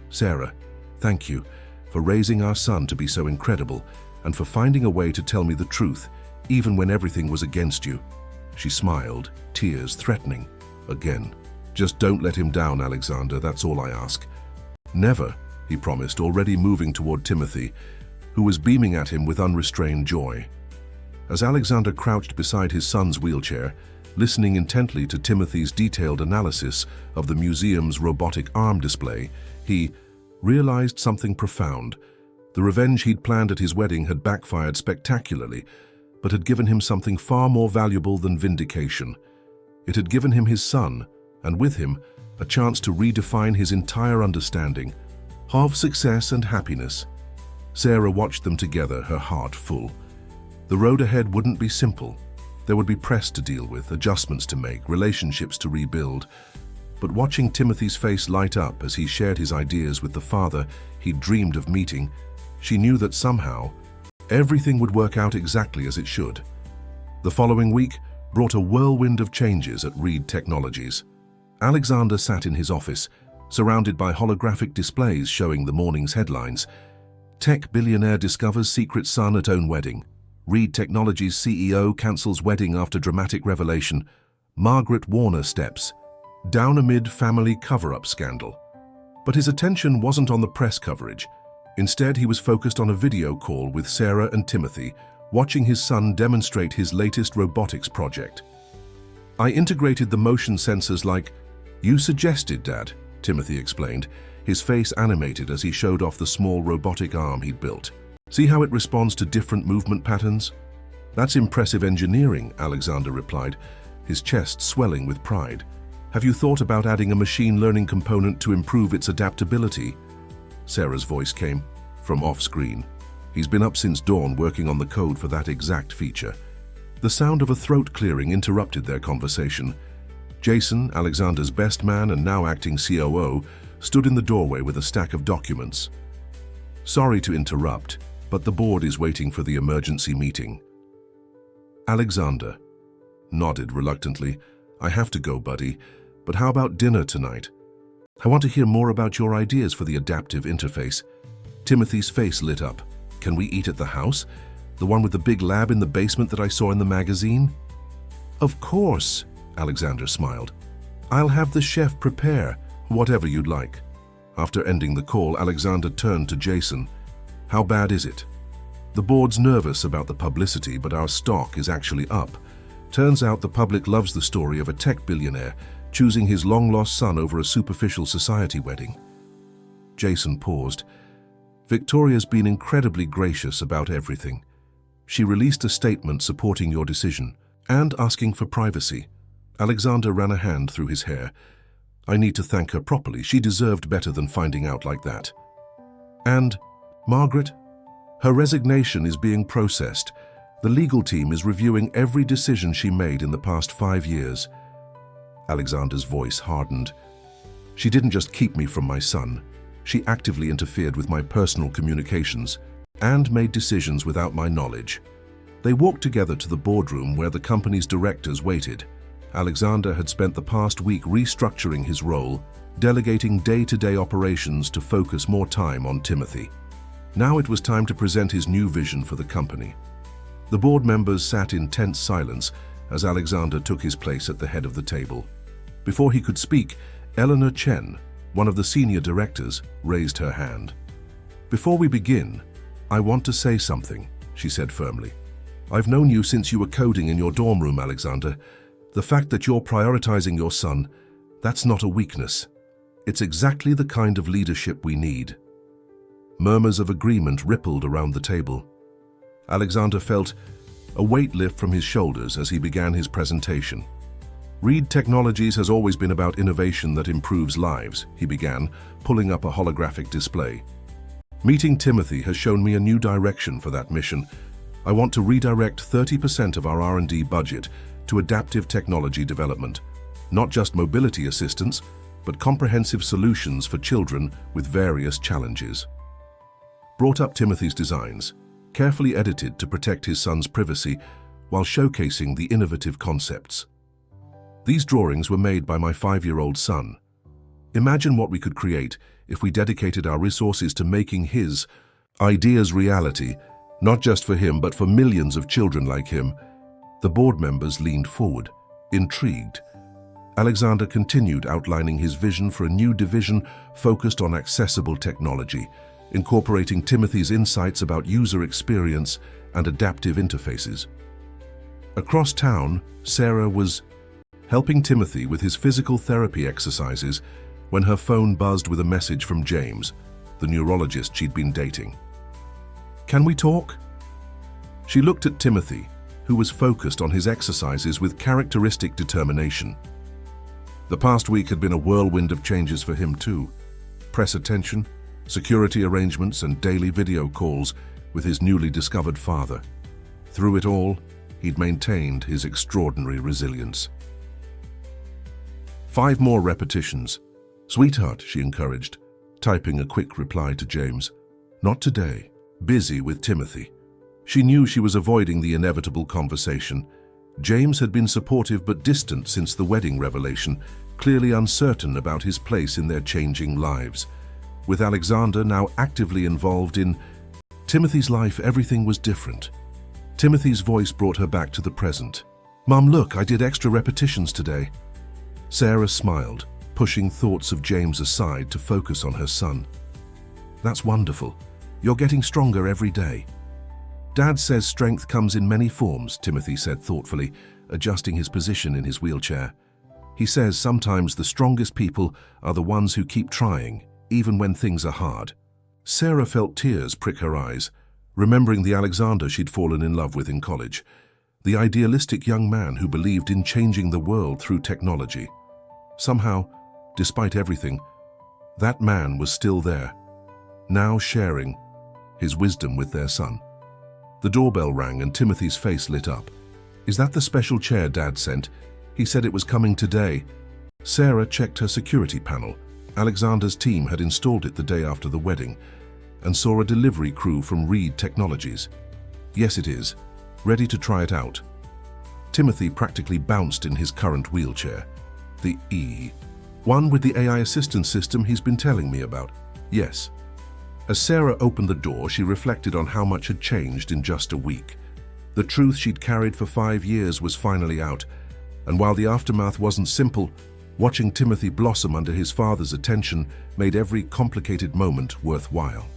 Speaker 1: "Sarah, thank you. for raising our son to be so incredible, and for finding a way to tell me the truth, even when everything was against you." She smiled, tears threatening. "Again, just don't let him down, Alexander, that's all I ask." "Never," he promised, already moving toward Timothy, who was beaming at him with unrestrained joy. As Alexander crouched beside his son's wheelchair, listening intently to Timothy's detailed analysis of the museum's robotic arm display, he realized something profound. The revenge he'd planned at his wedding had backfired spectacularly, but had given him something far more valuable than vindication. It had given him his son, and with him, a chance to redefine his entire understanding of success and happiness. Sarah watched them together, her heart full. The road ahead wouldn't be simple. There would be press to deal with, adjustments to make, relationships to rebuild. But watching Timothy's face light up as he shared his ideas with the father he'd dreamed of meeting, she knew that somehow, everything would work out exactly as it should. The following week brought a whirlwind of changes at Reed Technologies. Alexander sat in his office, surrounded by holographic displays showing the morning's headlines. Tech billionaire discovers secret son at own wedding. Reed Technologies CEO cancels wedding after dramatic revelation. Margaret Warner steps down amid family cover-up scandal. But his attention wasn't on the press coverage. Instead, he was focused on a video call with Sarah and Timothy, watching his son demonstrate his latest robotics project. "I integrated the motion sensors like you suggested, Dad," Timothy explained, his face animated as he showed off the small robotic arm he'd built. "See how it responds to different movement patterns?" "That's impressive engineering," Alexander replied, his chest swelling with pride. "Have you thought about adding a machine learning component to improve its adaptability?" Sarah's voice came from off-screen. "He's been up since dawn working on the code for that exact feature." The sound of a throat clearing interrupted their conversation. Jason, Alexander's best man and now acting COO, stood in the doorway with a stack of documents. "Sorry to interrupt, but the board is waiting for the emergency meeting." Alexander nodded reluctantly. "I have to go, buddy, but how about dinner tonight? I want to hear more about your ideas for the adaptive interface." Timothy's face lit up. "Can we eat at the house? The one with the big lab in the basement that I saw in the magazine?" "Of course," Alexander smiled. "I'll have the chef prepare whatever you'd like." After ending the call, Alexander turned to Jason. "How bad is it?" "The board's nervous about the publicity, but our stock is actually up. Turns out the public loves the story of a tech billionaire choosing his long-lost son over a superficial society wedding." Jason paused. "Victoria's been incredibly gracious about everything. She released a statement supporting your decision and asking for privacy." Alexander ran a hand through his hair. "I need to thank her properly. She deserved better than finding out like that." "And Margaret? Her resignation is being processed. The legal team is reviewing every decision she made in the past 5 years." Alexander's voice hardened. "She didn't just keep me from my son. She actively interfered with my personal communications and made decisions without my knowledge." They walked together to the boardroom where the company's directors waited. Alexander had spent the past week restructuring his role, delegating day-to-day operations to focus more time on Timothy. Now it was time to present his new vision for the company. The board members sat in tense silence as Alexander took his place at the head of the table. Before he could speak, Eleanor Chen, one of the senior directors, raised her hand. "Before we begin, I want to say something," she said firmly. "I've known you since you were coding in your dorm room, Alexander. The fact that you're prioritizing your son, that's not a weakness. It's exactly the kind of leadership we need." Murmurs of agreement rippled around the table. Alexander felt a weight lift from his shoulders as he began his presentation. "Reed Technologies has always been about innovation that improves lives," he began, pulling up a holographic display. "Meeting Timothy has shown me a new direction for that mission. I want to redirect 30% of our R&D budget to adaptive technology development, not just mobility assistance, but comprehensive solutions for children with various challenges." Brought up Timothy's designs, carefully edited to protect his son's privacy while showcasing the innovative concepts. "These drawings were made by my 5-year-old son. Imagine what we could create if we dedicated our resources to making his ideas reality, not just for him, but for millions of children like him. The board members leaned forward, intrigued. Alexander continued outlining his vision for a new division focused on accessible technology, incorporating Timothy's insights about user experience and adaptive interfaces. Across town, Sarah was helping Timothy with his physical therapy exercises when her phone buzzed with a message from James, the neurologist she'd been dating. "Can we talk?" She looked at Timothy, who was focused on his exercises with characteristic determination. The past week had been a whirlwind of changes for him too. Press attention, security arrangements, and daily video calls with his newly discovered father. Through it all, he'd maintained his extraordinary resilience. 5 more repetitions. "Sweetheart," she encouraged, typing a quick reply to James. "Not today." Busy with Timothy. She knew she was avoiding the inevitable conversation. James had been supportive but distant since the wedding revelation, clearly uncertain about his place in their changing lives. With Alexander now actively involved in Timothy's life, everything was different. Timothy's voice brought her back to the present. "Mum, look, I did extra repetitions today." Sarah smiled, pushing thoughts of James aside to focus on her son. "That's wonderful. You're getting stronger every day." "Dad says strength comes in many forms," Timothy said thoughtfully, adjusting his position in his wheelchair. "He says sometimes the strongest people are the ones who keep trying, even when things are hard." Sarah felt tears prick her eyes, remembering the Alexander she'd fallen in love with in college, the idealistic young man who believed in changing the world through technology. Somehow, despite everything, that man was still there, now sharing his wisdom with their son. The doorbell rang and Timothy's face lit up. "Is that the special chair Dad sent? He said it was coming today." Sarah checked her security panel. Alexander's team had installed it the day after the wedding and saw a delivery crew from Reed Technologies. "Yes, it is. Ready to try it out." Timothy practically bounced in his current wheelchair. "The one with the AI assistance system he's been telling me about?" "Yes." As Sarah opened the door, she reflected on how much had changed in just a week. The truth she'd carried for 5 years was finally out, and while the aftermath wasn't simple, watching Timothy blossom under his father's attention made every complicated moment worthwhile.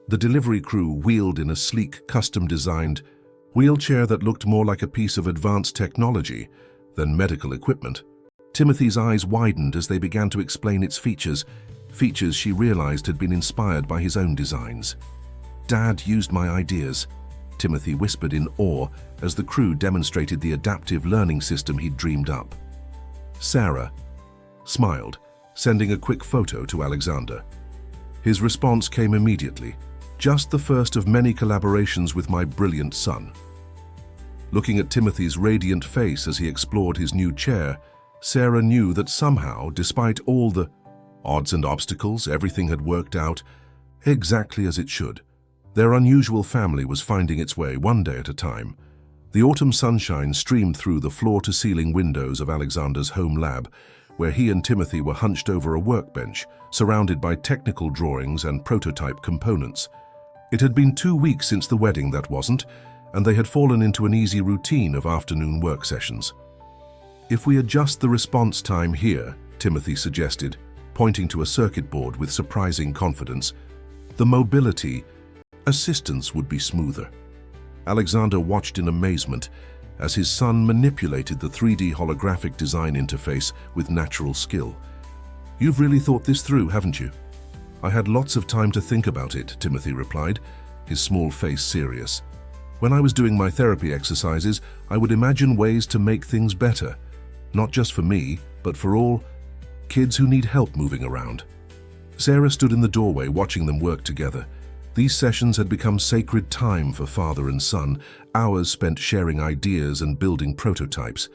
Speaker 1: The delivery crew wheeled in a sleek, custom-designed wheelchair that looked more like a piece of advanced technology than medical equipment. Timothy's eyes widened as they began to explain its features she realized had been inspired by his own designs. "Dad used my ideas," Timothy whispered in awe as the crew demonstrated the adaptive learning system he'd dreamed up. Sarah smiled, sending a quick photo to Alexander. His response came immediately. "Just the first of many collaborations with my brilliant son." Looking at Timothy's radiant face as he explored his new chair, Sarah knew that somehow, despite all the odds and obstacles, everything had worked out exactly as it should. Their unusual family was finding its way one day at a time. The autumn sunshine streamed through the floor-to-ceiling windows of Alexander's home lab, where he and Timothy were hunched over a workbench, surrounded by technical drawings and prototype components. It had been 2 weeks since the wedding, that wasn't, and they had fallen into an easy routine of afternoon work sessions. "If we adjust the response time here," Timothy suggested, pointing to a circuit board with surprising confidence, "the mobility assistance would be smoother." Alexander watched in amazement as his son manipulated the 3D holographic design interface with natural skill. "You've really thought this through, haven't you?" "I had lots of time to think about it," Timothy replied, his small face serious. "When I was doing my therapy exercises, I would imagine ways to make things better, not just for me, but for all kids who need help moving around." Sarah stood in the doorway watching them work together. These sessions had become sacred time for father and son, hours spent sharing ideas and building prototypes.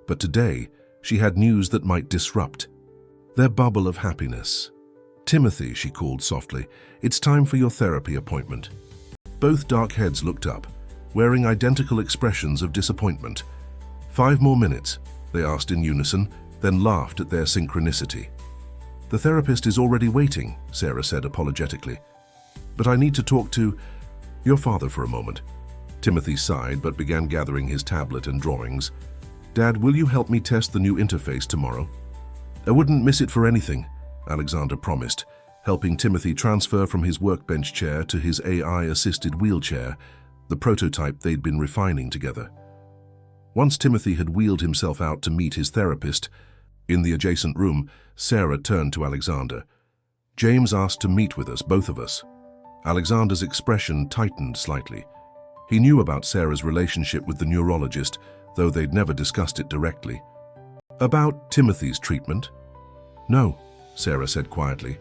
Speaker 1: But today, she had news that might disrupt their bubble of happiness. "Timothy," she called softly, "it's time for your therapy appointment." Both dark heads looked up, wearing identical expressions of disappointment. "5 more minutes?" they asked in unison, then laughed at their synchronicity. The therapist is already waiting, Sarah said apologetically. But I need to talk to your father for a moment. Timothy sighed but began gathering his tablet and drawings. Dad, will you help me test the new interface tomorrow? I wouldn't miss it for anything, Alexander promised, helping Timothy transfer from his workbench chair to his AI-assisted wheelchair, the prototype they'd been refining together. Once Timothy had wheeled himself out to meet his therapist, in the adjacent room, Sarah turned to Alexander. James asked to meet with us, both of us. Alexander's expression tightened slightly. He knew about Sarah's relationship with the neurologist, though they'd never discussed it directly. About Timothy's treatment? No, Sarah said quietly.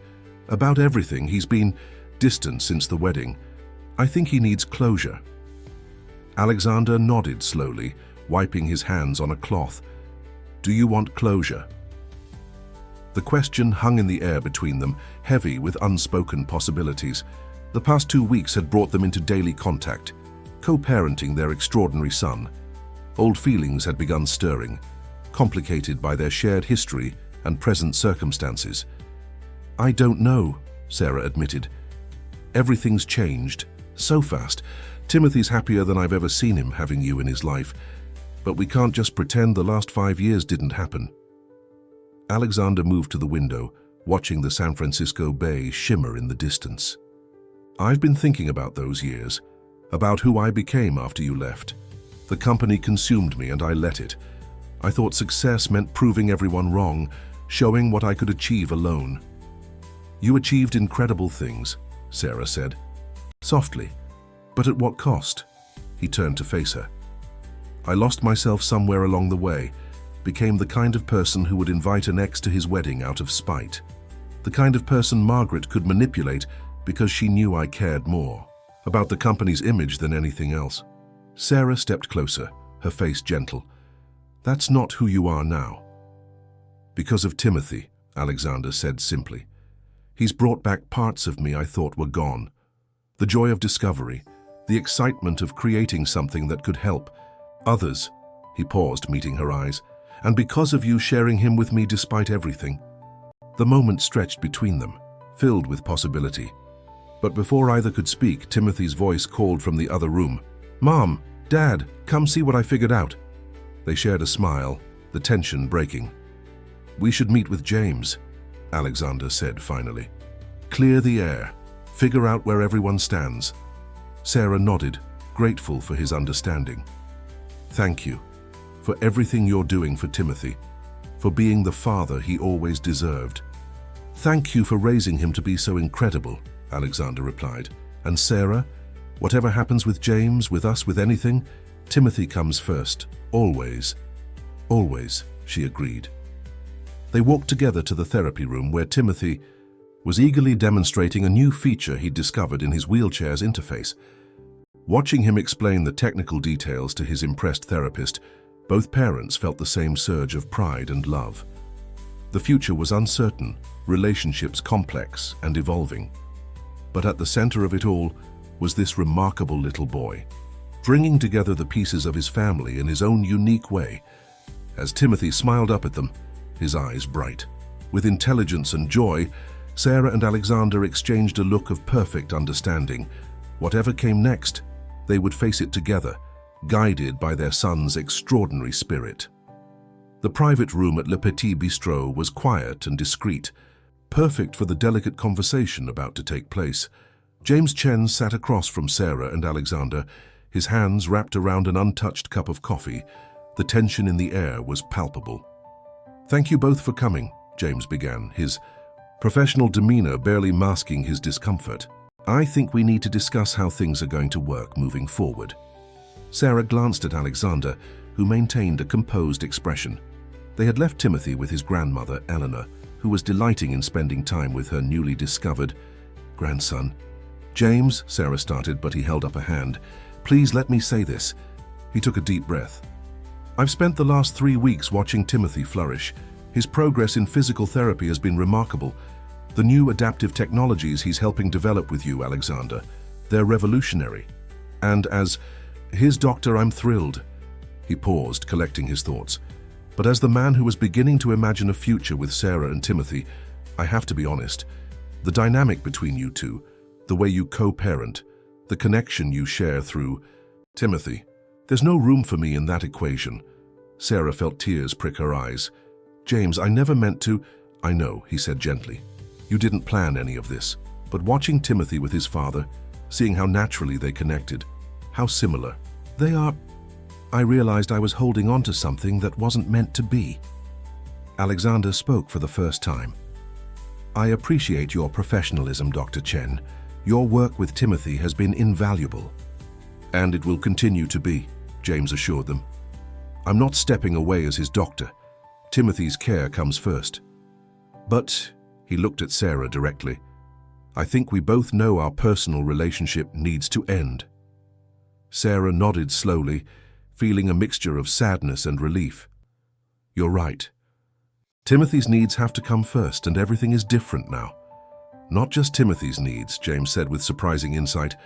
Speaker 1: About everything. He's been distant since the wedding. I think he needs closure. Alexander nodded slowly, wiping his hands on a cloth. Do you want closure? The question hung in the air between them, heavy with unspoken possibilities. The past 2 weeks had brought them into daily contact, co-parenting their extraordinary son. Old feelings had begun stirring, complicated by their shared history and present circumstances. I don't know, Sarah admitted. Everything's changed, so fast. Timothy's happier than I've ever seen him having you in his life, but we can't just pretend the last 5 years didn't happen. Alexander moved to the window, watching the San Francisco Bay shimmer in the distance. I've been thinking about those years, about who I became after you left. The company consumed me and I let it. I thought success meant proving everyone wrong, showing what I could achieve alone. You achieved incredible things, Sarah said, softly. But at what cost? He turned to face her. I lost myself somewhere along the way, became the kind of person who would invite an ex to his wedding out of spite. The kind of person Margaret could manipulate because she knew I cared more about the company's image than anything else. Sarah stepped closer, her face gentle. That's not who you are now. Because of Timothy, Alexander said simply. He's brought back parts of me I thought were gone. The joy of discovery, the excitement of creating something that could help others. He paused, meeting her eyes. And because of you sharing him with me despite everything. The moment stretched between them, filled with possibility. But before either could speak, Timothy's voice called from the other room. Mom, Dad, come see what I figured out. They shared a smile, the tension breaking. We should meet with James, Alexander said finally. Clear the air, figure out where everyone stands. Sarah nodded, grateful for his understanding. Thank you for everything you're doing for Timothy, for being the father he always deserved. Thank you for raising him to be so incredible, Alexander replied. And Sarah, whatever happens with James, with us, with anything, Timothy comes first, always. Always, she agreed. They walked together to the therapy room where Timothy was eagerly demonstrating a new feature he'd discovered in his wheelchair's interface. Watching him explain the technical details to his impressed therapist, both parents felt the same surge of pride and love. The future was uncertain, relationships complex and evolving. But at the center of it all was this remarkable little boy, bringing together the pieces of his family in his own unique way. As Timothy smiled up at them, his eyes bright. With intelligence and joy, Sarah and Alexander exchanged a look of perfect understanding. Whatever came next, they would face it together, guided by their son's extraordinary spirit. The private room at Le Petit Bistrot was quiet and discreet, perfect for the delicate conversation about to take place. James Chen sat across from Sarah and Alexander, his hands wrapped around an untouched cup of coffee. The tension in the air was palpable. Thank you both for coming, James began, his professional demeanor barely masking his discomfort. I think we need to discuss how things are going to work moving forward. Sarah glanced at Alexander, who maintained a composed expression. They had left Timothy with his grandmother, Eleanor, who was delighting in spending time with her newly discovered grandson. James, Sarah started, but he held up a hand. Please let me say this. He took a deep breath. I've spent the last 3 weeks watching Timothy flourish. His progress in physical therapy has been remarkable. The new adaptive technologies he's helping develop with you, Alexander, they're revolutionary. And as his doctor, I'm thrilled. He paused, collecting his thoughts. But as the man who was beginning to imagine a future with Sarah and Timothy, I have to be honest. The dynamic between you two, the way you co-parent, the connection you share through Timothy. There's no room for me in that equation. Sarah felt tears prick her eyes. James, I never meant to. I know, he said gently. You didn't plan any of this. But watching Timothy with his father, seeing how naturally they connected, how similar they are, I realized I was holding on to something that wasn't meant to be. Alexander spoke for the first time. I appreciate your professionalism, Dr. Chen. Your work with Timothy has been invaluable. And it will continue to be, James assured them. I'm not stepping away as his doctor. Timothy's care comes first. But, he looked at Sarah directly, I think we both know our personal relationship needs to end. Sarah nodded slowly, feeling a mixture of sadness and relief. You're right. Timothy's needs have to come first, and everything is different now. Not just Timothy's needs, James said with surprising insight.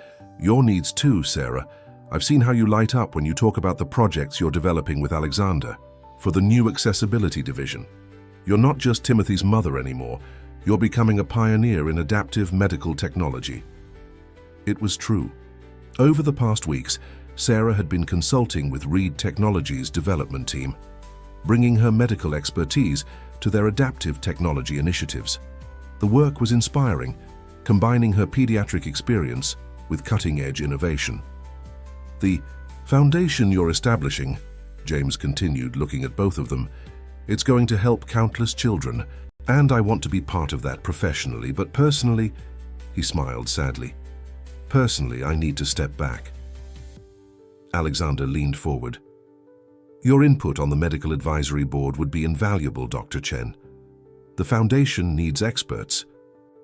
Speaker 1: Your needs too, Sarah. I've seen how you light up when you talk about the projects you're developing with Alexander for the new accessibility division. You're not just Timothy's mother anymore. You're becoming a pioneer in adaptive medical technology. It was true. Over the past weeks, Sarah had been consulting with Reed Technologies' development team, bringing her medical expertise to their adaptive technology initiatives. The work was inspiring, combining her pediatric experience with cutting-edge innovation. The foundation you're establishing, James continued, looking at both of them, it's going to help countless children, and I want to be part of that professionally, but personally, he smiled sadly. Personally, I need to step back. Alexander leaned forward. Your input on the medical advisory board would be invaluable, Dr. Chen. The foundation needs experts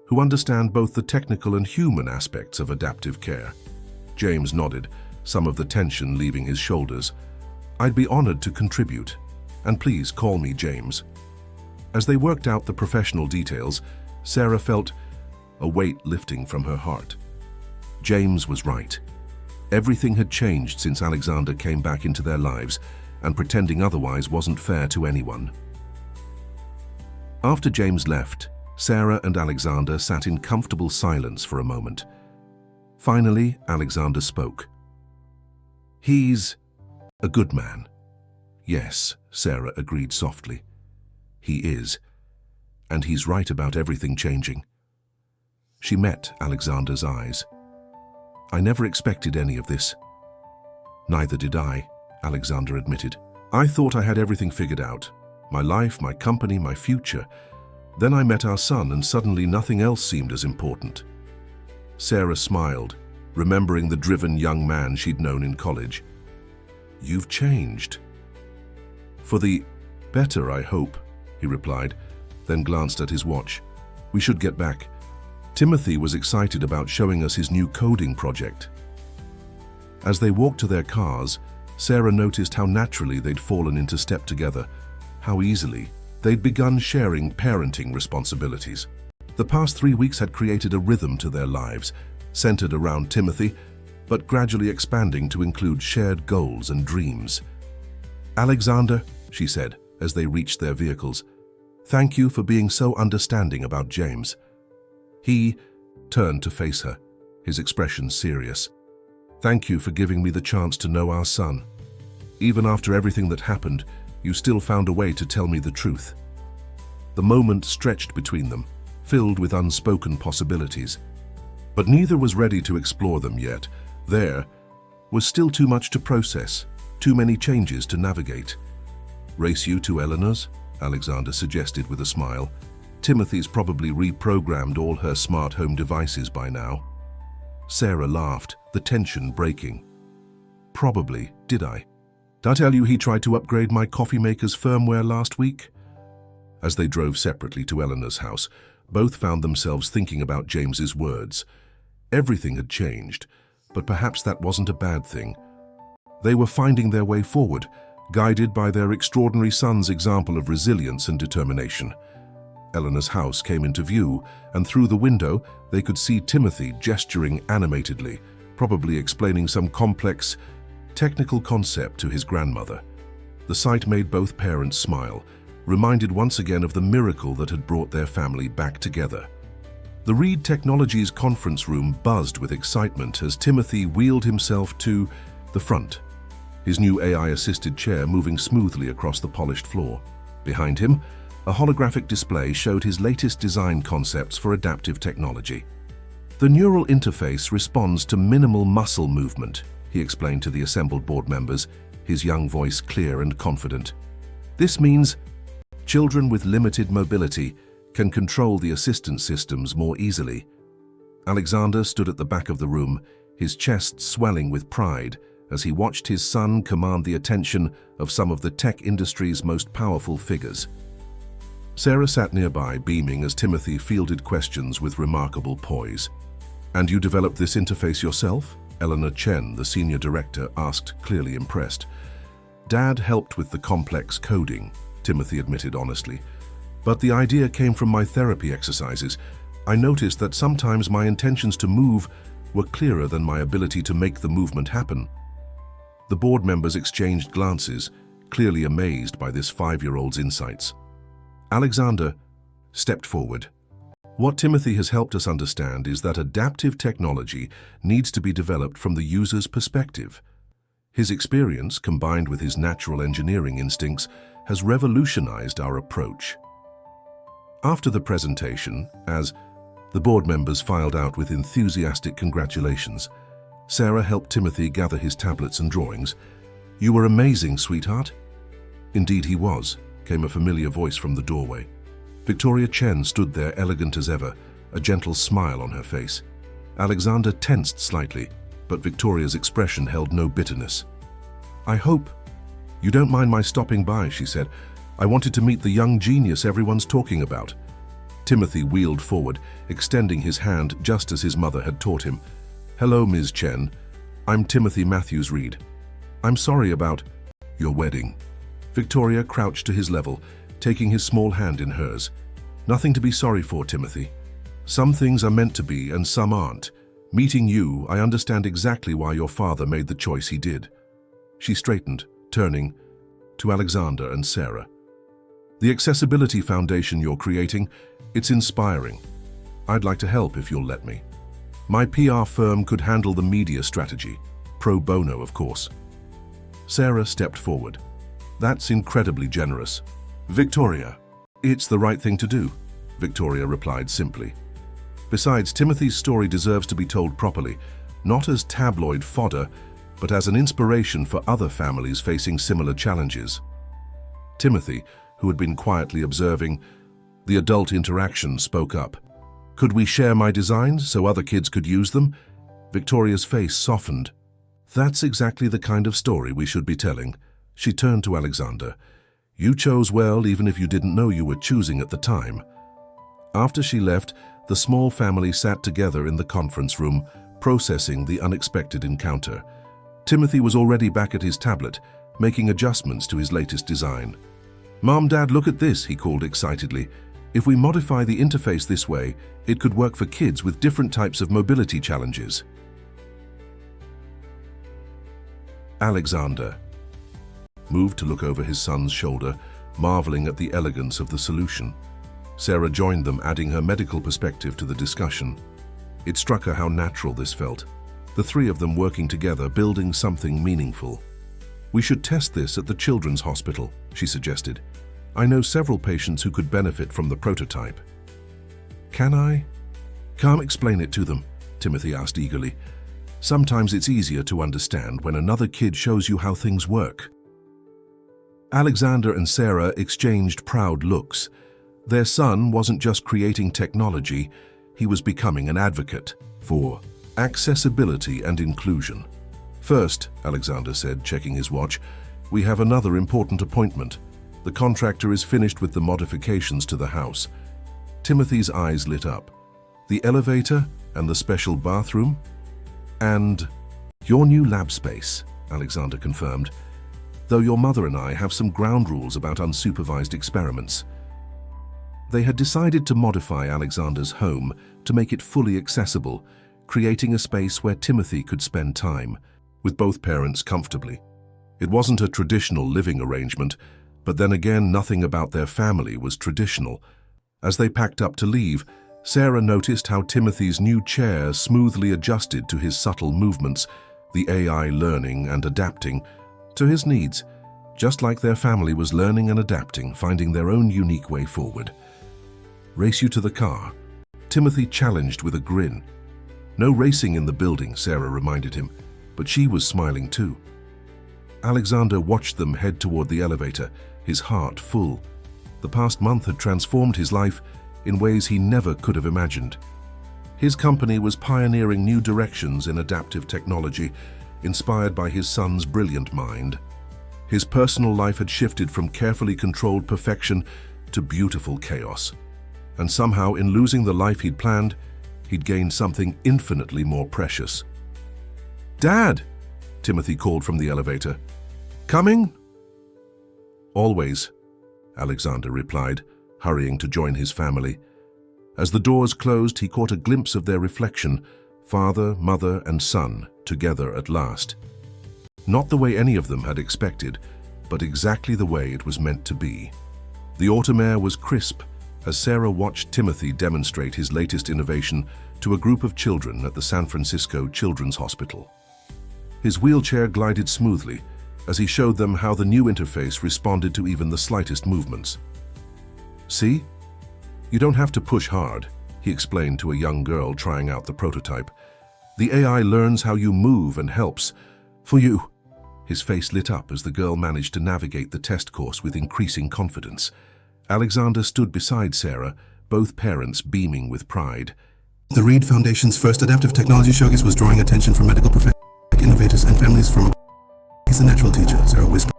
Speaker 1: who understand both the technical and human aspects of adaptive care. James nodded, some of the tension leaving his shoulders. I'd be honored to contribute, and please call me James. As they worked out the professional details, Sarah felt a weight lifting from her heart. James was right. Everything had changed since Alexander came back into their lives, and pretending otherwise wasn't fair to anyone. After James left, Sarah and Alexander sat in comfortable silence for a moment. Finally, Alexander spoke. He's a good man. Yes, Sarah agreed softly. He is, and he's right about everything changing. She met Alexander's eyes. I never expected any of this. Neither did I, Alexander admitted. I thought I had everything figured out. My life, my company, my future. Then I met our son, and suddenly nothing else seemed as important. Sarah smiled, remembering the driven young man she'd known in college. You've changed. For the better, I hope, he replied, then glanced at his watch. We should get back. Timothy was excited about showing us his new coding project. As they walked to their cars, Sarah noticed how naturally they'd fallen into step together, how easily they'd begun sharing parenting responsibilities. The past 3 weeks had created a rhythm to their lives, centered around Timothy, but gradually expanding to include shared goals and dreams. Alexander, she said as they reached their vehicles, thank you for being so understanding about James. He turned to face her, his expression serious. Thank you for giving me the chance to know our son. Even after everything that happened, you still found a way to tell me the truth. The moment stretched between them, filled with unspoken possibilities. But neither was ready to explore them yet. There was still too much to process, too many changes to navigate. Race you to Eleanor's? Alexander suggested with a smile. Timothy's probably reprogrammed all her smart home devices by now. Sarah laughed, the tension breaking. Probably, did I? Did I tell you he tried to upgrade my coffee maker's firmware last week? As they drove separately to Eleanor's house, both found themselves thinking about James's words. Everything had changed, but perhaps that wasn't a bad thing. They were finding their way forward, guided by their extraordinary son's example of resilience and determination. Eleanor's house came into view, and through the window they could see Timothy gesturing animatedly, probably explaining some complex, technical concept to his grandmother. The sight made both parents smile, reminded once again of the miracle that had brought their family back together. The Reed Technologies conference room buzzed with excitement as Timothy wheeled himself to the front, his new AI-assisted chair moving smoothly across the polished floor. Behind him, a holographic display showed his latest design concepts for adaptive technology. The neural interface responds to minimal muscle movement, he explained to the assembled board members, his young voice clear and confident. This means children with limited mobility can control the assistance systems more easily. Alexander stood at the back of the room, his chest swelling with pride as he watched his son command the attention of some of the tech industry's most powerful figures. Sarah sat nearby, beaming as Timothy fielded questions with remarkable poise. "And you developed this interface yourself?" Eleanor Chen, the senior director, asked, clearly impressed. "Dad helped with the complex coding," Timothy admitted honestly. "But the idea came from my therapy exercises. I noticed that sometimes my intentions to move were clearer than my ability to make the movement happen." The board members exchanged glances, clearly amazed by this 5-year-old's insights. Alexander stepped forward. "What Timothy has helped us understand is that adaptive technology needs to be developed from the user's perspective. His experience, combined with his natural engineering instincts, has revolutionized our approach." After the presentation, as the board members filed out with enthusiastic congratulations, Sarah helped Timothy gather his tablets and drawings. "You were amazing, sweetheart." "Indeed he was," came a familiar voice from the doorway. Victoria Chen stood there elegant as ever, a gentle smile on her face. Alexander tensed slightly, but Victoria's expression held no bitterness. "I hope you don't mind my stopping by," she said. "I wanted to meet the young genius everyone's talking about." Timothy wheeled forward, extending his hand just as his mother had taught him. "Hello, Ms. Chen. I'm Timothy Matthews Reed. I'm sorry about your wedding." Victoria crouched to his level, taking his small hand in hers. "Nothing to be sorry for, Timothy. Some things are meant to be and some aren't. Meeting you, I understand exactly why your father made the choice he did." She straightened, turning to Alexander and Sarah. "The Accessibility Foundation you're creating, it's inspiring. I'd like to help if you'll let me. My PR firm could handle the media strategy, pro bono, of course." Sarah stepped forward. "That's incredibly generous." "Victoria, it's the right thing to do," Victoria replied simply. "Besides, Timothy's story deserves to be told properly, not as tabloid fodder, but as an inspiration for other families facing similar challenges." Timothy, who had been quietly observing the adult interaction, spoke up. "Could we share my designs so other kids could use them?" Victoria's face softened. "That's exactly the kind of story we should be telling." She turned to Alexander. "You chose well even if you didn't know you were choosing at the time." After she left, the small family sat together in the conference room, processing the unexpected encounter. Timothy was already back at his tablet, making adjustments to his latest design. "Mom, Dad, look at this," he called excitedly. "If we modify the interface this way, it could work for kids with different types of mobility challenges." Alexander moved to look over his son's shoulder, marveling at the elegance of the solution. Sarah joined them, adding her medical perspective to the discussion. It struck her how natural this felt, the three of them working together, building something meaningful. "We should test this at the children's hospital," she suggested. "I know several patients who could benefit from the prototype." "Can I?" "Can't explain it to them," Timothy asked eagerly. "Sometimes it's easier to understand when another kid shows you how things work." Alexander and Sarah exchanged proud looks. Their son wasn't just creating technology, he was becoming an advocate for accessibility and inclusion. "First," Alexander said, checking his watch, "we have another important appointment. The contractor is finished with the modifications to the house." Timothy's eyes lit up. "The elevator and the special bathroom? And your new lab space," Alexander confirmed. "Though your mother and I have some ground rules about unsupervised experiments." They had decided to modify Alexander's home to make it fully accessible, creating a space where Timothy could spend time with both parents comfortably. It wasn't a traditional living arrangement, But then again, nothing about their family was traditional. As they packed up to leave, Sarah noticed how Timothy's new chair smoothly adjusted to his subtle movements, the AI learning and adapting to his needs, just like their family was learning and adapting, finding their own unique way forward. "Race you to the car," Timothy challenged with a grin. "No racing in the building," Sarah reminded him, but she was smiling too. Alexander watched them head toward the elevator, his heart full. The past month had transformed his life in ways he never could have imagined. His company was pioneering new directions in adaptive technology, inspired by his son's brilliant mind. His personal life had shifted from carefully controlled perfection to beautiful chaos. And somehow, in losing the life he'd planned, he'd gained something infinitely more precious. "Dad!" Timothy called from the elevator. "Coming?" "Always," Alexander replied, hurrying to join his family. As the doors closed, he caught a glimpse of their reflection, father, mother, and son, together at last. Not the way any of them had expected, but exactly the way it was meant to be. The autumn air was crisp as Sarah watched Timothy demonstrate his latest innovation to a group of children at the San Francisco Children's Hospital. His wheelchair glided smoothly as he showed them how the new interface responded to even the slightest movements. "See? You don't have to push hard," he explained to a young girl trying out the prototype. "The AI learns how you move and helps. For you." His face lit up as the girl managed to navigate the test course with increasing confidence. Alexander stood beside Sarah, both parents beaming with pride.
Speaker 2: The Reed Foundation's first adaptive technology showcase was drawing attention from medical professionals, innovators, and families from... "He's a natural teacher," Sarah whispered,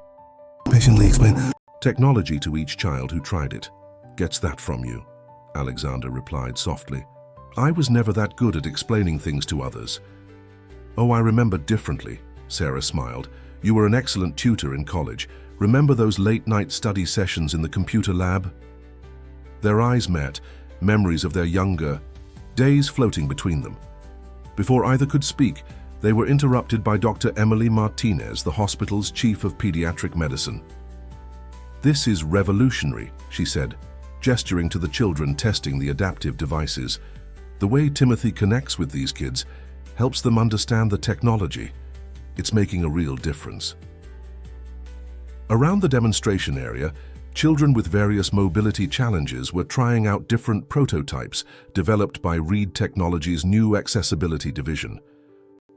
Speaker 2: patiently explained.
Speaker 1: "Technology to each child who tried it gets that from you," Alexander replied softly. "I was never that good at explaining things to others." "Oh, I remember differently," Sarah smiled. "You were an excellent tutor in college. Remember those late-night study sessions in the computer lab?" Their eyes met, memories of their younger days floating between them. Before either could speak, they were interrupted by Dr. Emily Martinez, the hospital's chief of pediatric medicine. "This is revolutionary," she said, gesturing to the children testing the adaptive devices. "The way Timothy connects with these kids helps them understand the technology. It's making a real difference." Around the demonstration area, children with various mobility challenges were trying out different prototypes developed by Reed Technologies' new accessibility division.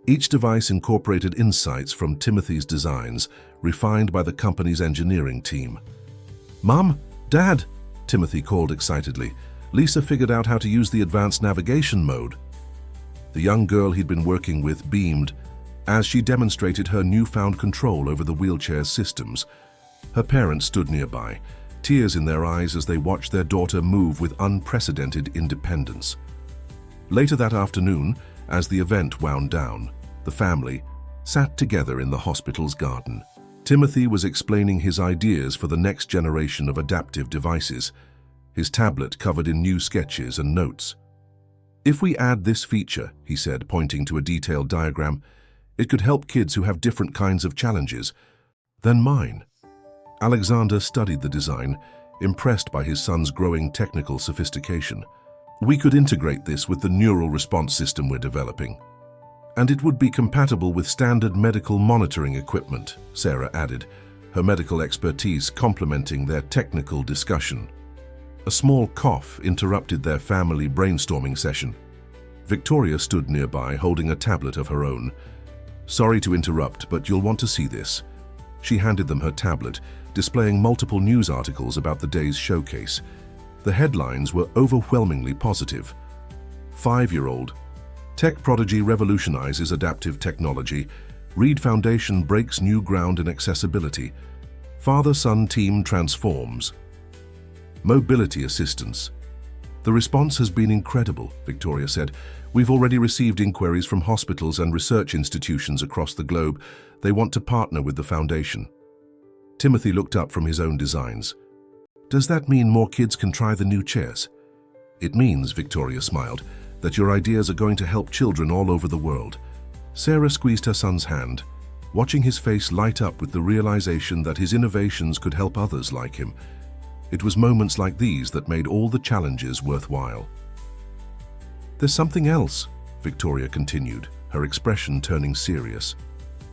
Speaker 1: Each device incorporated insights from Timothy's designs, refined by the company's engineering team. "Mom, Dad," Timothy called excitedly. "Lisa figured out how to use the advanced navigation mode." The young girl he'd been working with beamed as she demonstrated her newfound control over the wheelchair's systems. Her parents stood nearby, tears in their eyes as they watched their daughter move with unprecedented independence. Later that afternoon, as the event wound down, the family sat together in the hospital's garden. Timothy was explaining his ideas for the next generation of adaptive devices, his tablet covered in new sketches and notes. "If we add this feature," he said, pointing to a detailed diagram, "it could help kids who have different kinds of challenges than mine." Alexander studied the design, impressed by his son's growing technical sophistication. "We could integrate this with the neural response system we're developing. And it would be compatible with standard medical monitoring equipment," Sarah added, her medical expertise complementing their technical discussion. A small cough interrupted their family brainstorming session. Victoria stood nearby, holding a tablet of her own. "Sorry to interrupt, but you'll want to see this." She handed them her tablet, displaying multiple news articles about the day's showcase. The headlines were overwhelmingly positive. 5-year-old, Tech prodigy revolutionizes adaptive technology. Reed Foundation breaks new ground in accessibility. Father-son team transforms. Mobility assistance. "The response has been incredible," Victoria said. "We've already received inquiries from hospitals and research institutions across the globe. They want to partner with the foundation." Timothy looked up from his own designs. "Does that mean more kids can try the new chairs?" "It means," Victoria smiled, "that your ideas are going to help children all over the world." Sarah squeezed her son's hand. watching his face light up with the realization that his innovations could help others like him. It was moments like these that made all the challenges worthwhile. "There's something else," Victoria continued, her expression turning serious.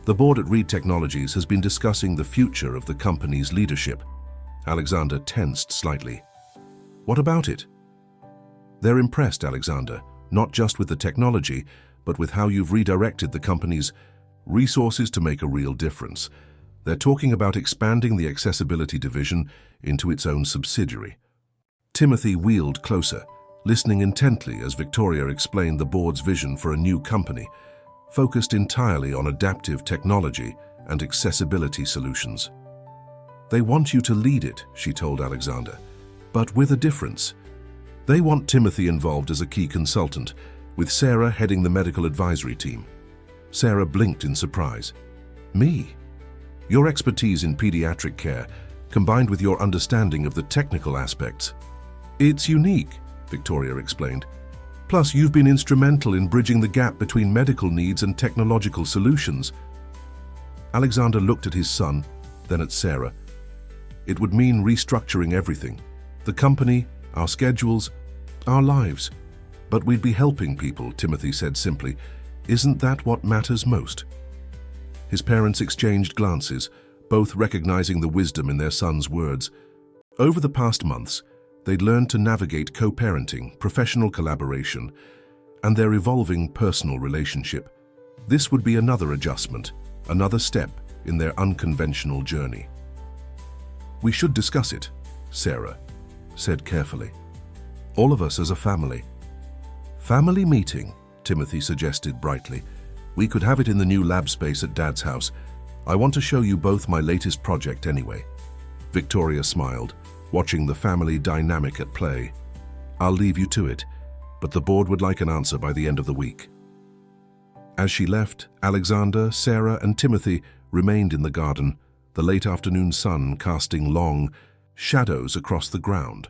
Speaker 1: "The board at Reed Technologies has been discussing the future of the company's leadership." Alexander tensed slightly. "What about it?" "They're impressed, Alexander, not just with the technology, but with how you've redirected the company's resources to make a real difference. They're talking about expanding the accessibility division into its own subsidiary." Timothy wheeled closer, listening intently as Victoria explained the board's vision for a new company, focused entirely on adaptive technology and accessibility solutions. "They want you to lead it," she told Alexander, "but with a difference. They want Timothy involved as a key consultant, with Sarah heading the medical advisory team." Sarah blinked in surprise. "Me? Your expertise in pediatric care, combined with your understanding of the technical aspects. It's unique," Victoria explained. "Plus, you've been instrumental in bridging the gap between medical needs and technological solutions." Alexander looked at his son, then at Sarah. "It would mean restructuring everything. The company, our schedules, our lives. But we'd be helping people," Timothy said simply. "Isn't that what matters most?" His parents exchanged glances, both recognizing the wisdom in their son's words. Over the past months, they'd learned to navigate co-parenting, professional collaboration, and their evolving personal relationship. This would be another adjustment, another step in their unconventional journey. "We should discuss it," Sarah said carefully. "All of us as a family." "Family meeting," Timothy suggested brightly. "We could have it in the new lab space at Dad's house. I want to show you both my latest project anyway." Victoria smiled, watching the family dynamic at play. "I'll leave you to it, but the board would like an answer by the end of the week." As she left, Alexander, Sarah, and Timothy remained in the garden, the late afternoon sun casting long shadows across the ground.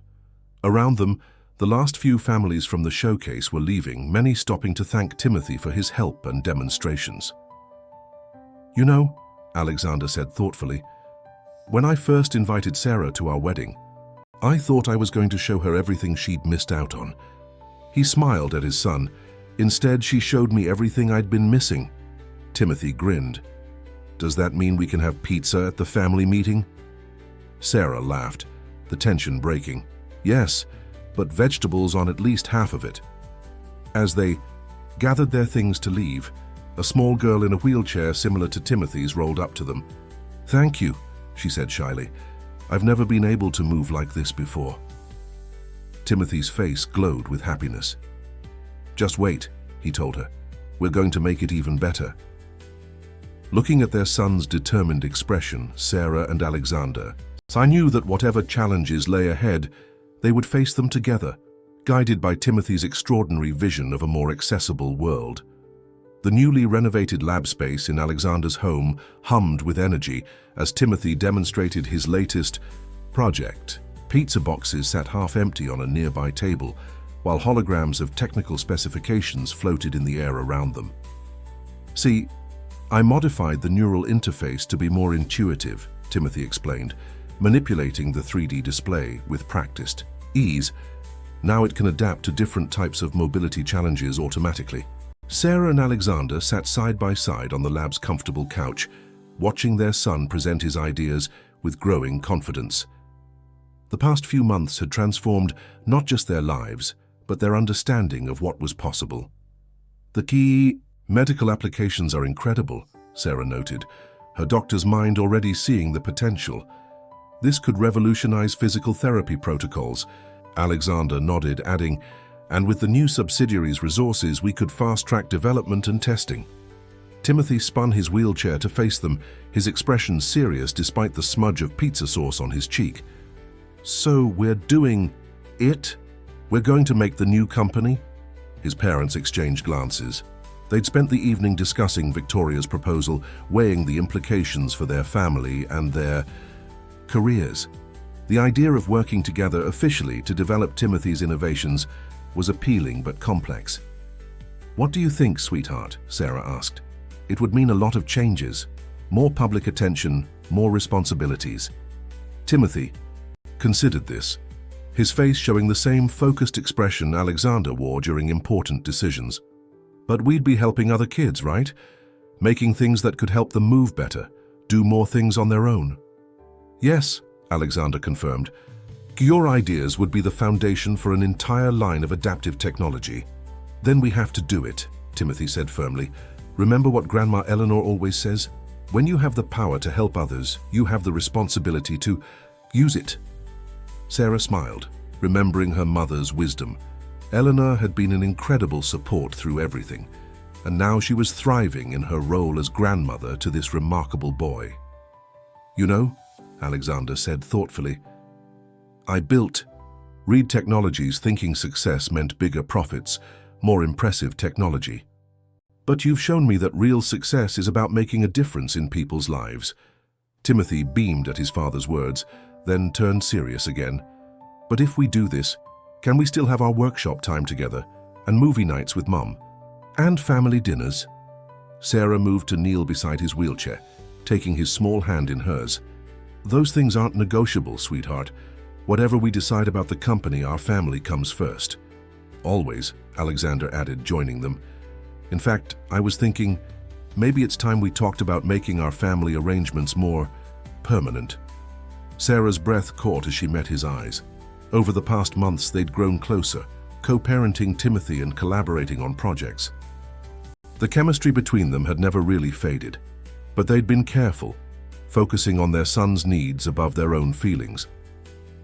Speaker 1: Around them, the last few families from the showcase were leaving, many stopping to thank Timothy for his help and demonstrations. "You know," Alexander said thoughtfully, "when I first invited Sarah to our wedding, I thought I was going to show her everything she'd missed out on." He smiled at his son. "Instead, she showed me everything I'd been missing." Timothy grinned. "Does that mean we can have pizza at the family meeting?" Sarah laughed, the tension breaking. "Yes, but vegetables on at least half of it." As they gathered their things to leave, a small girl in a wheelchair similar to Timothy's rolled up to them. "Thank you," she said shyly. "I've never been able to move like this before." Timothy's face glowed with happiness. "Just wait," he told her. "We're going to make it even better." Looking at their son's determined expression, Sarah and Alexander, I knew that whatever challenges lay ahead, they would face them together, guided by Timothy's extraordinary vision of a more accessible world. The newly renovated lab space in Alexander's home hummed with energy as Timothy demonstrated his latest project. Pizza boxes sat half empty on a nearby table, while holograms of technical specifications floated in the air around them. "See, I modified the neural interface to be more intuitive," Timothy explained, manipulating the 3D display with practiced ease. "Now it can adapt to different types of mobility challenges automatically." Sarah and Alexander sat side by side on the lab's comfortable couch, watching their son present his ideas with growing confidence. The past few months had transformed not just their lives, but their understanding of what was possible. "The key medical applications are incredible," Sarah noted, her doctor's mind already seeing the potential. "This could revolutionize physical therapy protocols." Alexander nodded, adding, "And with the new subsidiary's resources, we could fast-track development and testing." Timothy spun his wheelchair to face them, his expression serious despite the smudge of pizza sauce on his cheek. "So we're doing it? We're going to make the new company?" His parents exchanged glances. They'd spent the evening discussing Victoria's proposal, weighing the implications for their family and their careers. The idea of working together officially to develop Timothy's innovations was appealing but complex. "What do you think, sweetheart?" Sarah asked. "It would mean a lot of changes." More public attention, more responsibilities. Timothy considered this, his face showing the same focused expression Alexander wore during important decisions. But we'd be helping other kids, right? Making things that could help them move better, do more things on their own. Yes, Alexander confirmed. Your ideas would be the foundation for an entire line of adaptive technology. Then we have to do it, Timothy said firmly. Remember what Grandma Eleanor always says? When you have the power to help others, you have the responsibility to use it. Sarah smiled, remembering her mother's wisdom. Eleanor had been an incredible support through everything, and now she was thriving in her role as grandmother to this remarkable boy. You know, Alexander said thoughtfully, I built Reed Technologies thinking success meant bigger profits, more impressive technology. But you've shown me that real success is about making a difference in people's lives. Timothy beamed at his father's words, then turned serious again. But if we do this, can we still have our workshop time together, and movie nights with Mum, and family dinners? Sarah moved to kneel beside his wheelchair, taking his small hand in hers. Those things aren't negotiable, sweetheart. Whatever we decide about the company, our family comes first. Always, Alexander added, joining them. In fact, I was thinking, maybe it's time we talked about making our family arrangements more permanent. Sarah's breath caught as she met his eyes. Over the past months, they'd grown closer, co-parenting Timothy and collaborating on projects. The chemistry between them had never really faded, but they'd been careful, focusing on their son's needs above their own feelings.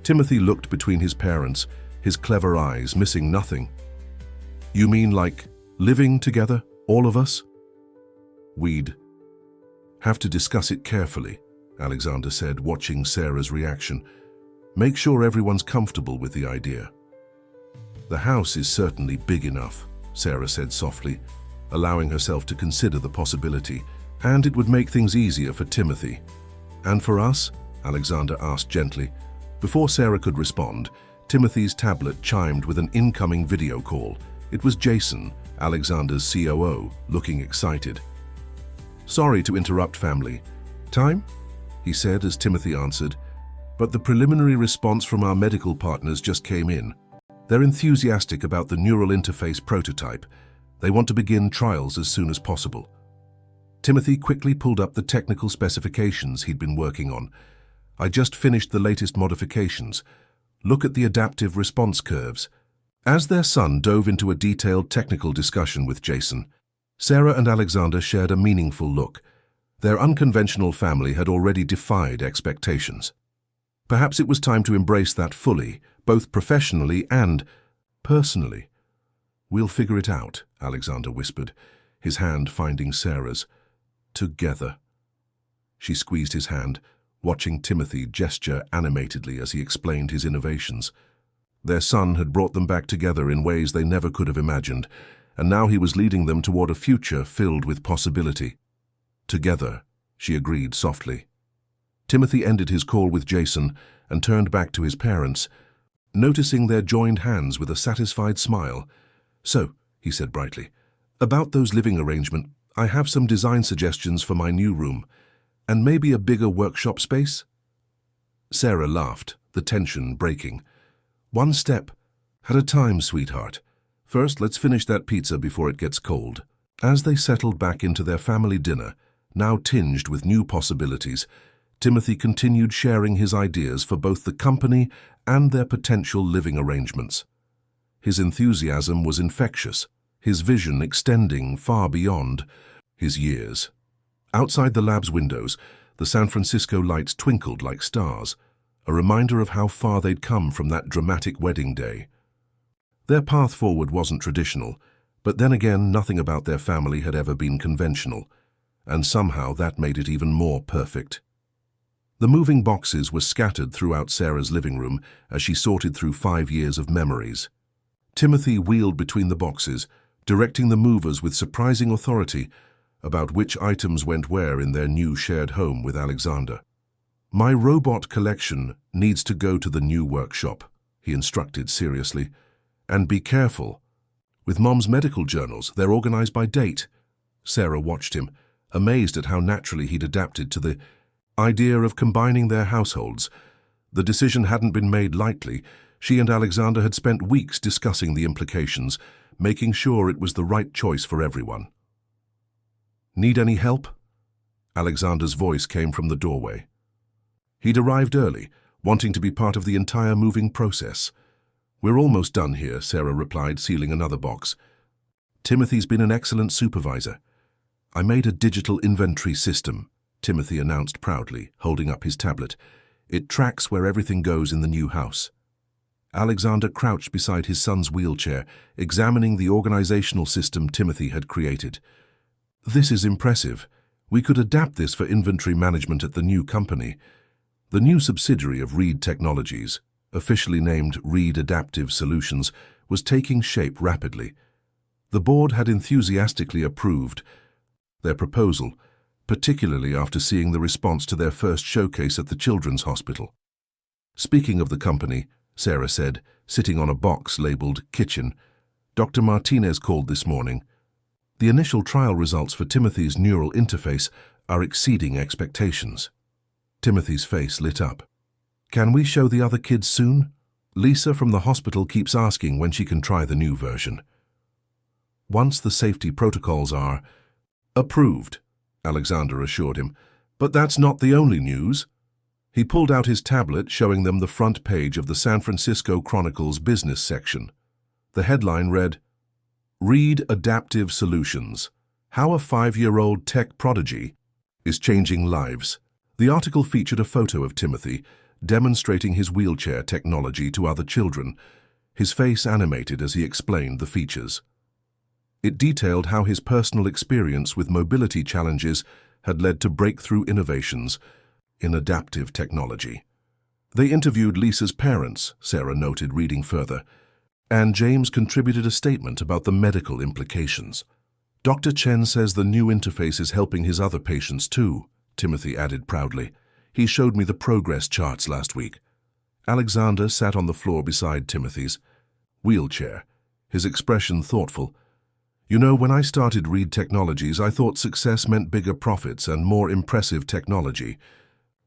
Speaker 1: Timothy looked between his parents, his clever eyes missing nothing. You mean like living together, all of us? We'd have to discuss it carefully, Alexander said, watching Sarah's reaction. Make sure everyone's comfortable with the idea. The house is certainly big enough, Sarah said softly, allowing herself to consider the possibility, and it would make things easier for Timothy. And for us? Alexander asked gently. Before Sarah could respond, Timothy's tablet chimed with an incoming video call. It was Jason, Alexander's COO, looking excited. Sorry to interrupt, family. Time? He said as Timothy answered, but the preliminary response from our medical partners just came in. They're enthusiastic about the neural interface prototype. They want to begin trials as soon as possible. Timothy quickly pulled up the technical specifications he'd been working on. I just finished the latest modifications. Look at the adaptive response curves. As their son dove into a detailed technical discussion with Jason, Sarah and Alexander shared a meaningful look. Their unconventional family had already defied expectations. Perhaps it was time to embrace that fully, both professionally and personally. We'll figure it out, Alexander whispered, his hand finding Sarah's. Together. She squeezed his hand, watching Timothy gesture animatedly as he explained his innovations. Their son had brought them back together in ways they never could have imagined, and now he was leading them toward a future filled with possibility. Together, she agreed softly. Timothy ended his call with Jason and turned back to his parents, noticing their joined hands with a satisfied smile. So, he said brightly, about those living arrangements, I have some design suggestions for my new room, and maybe a bigger workshop space? Sarah laughed, the tension breaking. One step at a time, sweetheart. First, let's finish that pizza before it gets cold. As they settled back into their family dinner, now tinged with new possibilities, Timothy continued sharing his ideas for both the company and their potential living arrangements. His enthusiasm was infectious, his vision extending far beyond his years. Outside the lab's windows, the San Francisco lights twinkled like stars, a reminder of how far they'd come from that dramatic wedding day. Their path forward wasn't traditional, but then again, nothing about their family had ever been conventional, and somehow that made it even more perfect. The moving boxes were scattered throughout Sarah's living room as she sorted through 5 years of memories. Timothy wheeled between the boxes, directing the movers with surprising authority about which items went where in their new shared home with Alexander. My robot collection needs to go to the new workshop, he instructed seriously. And be careful. With Mom's medical journals, they're organized by date. Sarah watched him, amazed at how naturally he'd adapted to the idea of combining their households. The decision hadn't been made lightly. She and Alexander had spent weeks discussing the implications, making sure it was the right choice for everyone. "Need any help?" Alexander's voice came from the doorway. He'd arrived early, wanting to be part of the entire moving process. "We're almost done here," Sarah replied, sealing another box. "Timothy's been an excellent supervisor." "I made a digital inventory system," Timothy announced proudly, holding up his tablet. "It tracks where everything goes in the new house." Alexander crouched beside his son's wheelchair, examining the organizational system Timothy had created. "This is impressive. We could adapt this for inventory management at the new company." The new subsidiary of Reed Technologies, officially named Reed Adaptive Solutions, was taking shape rapidly. The board had enthusiastically approved their proposal, particularly after seeing the response to their first showcase at the Children's Hospital. "Speaking of the company," Sarah said, sitting on a box labeled Kitchen, "Dr. Martinez called this morning. The initial trial results for Timothy's neural interface are exceeding expectations." Timothy's face lit up. "Can we show the other kids soon? Lisa from the hospital keeps asking when she can try the new version." "Once the safety protocols are approved," Alexander assured him. "But that's not the only news." He pulled out his tablet, showing them the front page of the San Francisco Chronicle's business section. The headline read, "Reed Adaptive Solutions: How a 5-year-old tech prodigy is changing lives." The article featured a photo of Timothy, demonstrating his wheelchair technology to other children, his face animated as he explained the features. It detailed how his personal experience with mobility challenges had led to breakthrough innovations in adaptive technology. They interviewed Lisa's parents, Sarah noted, reading further, and James contributed a statement about the medical implications. "Dr. Chen says the new interface is helping his other patients too," Timothy added proudly. "He showed me the progress charts last week." Alexander sat on the floor beside Timothy's wheelchair, his expression thoughtful. "You know, when I started Reed Technologies, I thought success meant bigger profits and more impressive technology.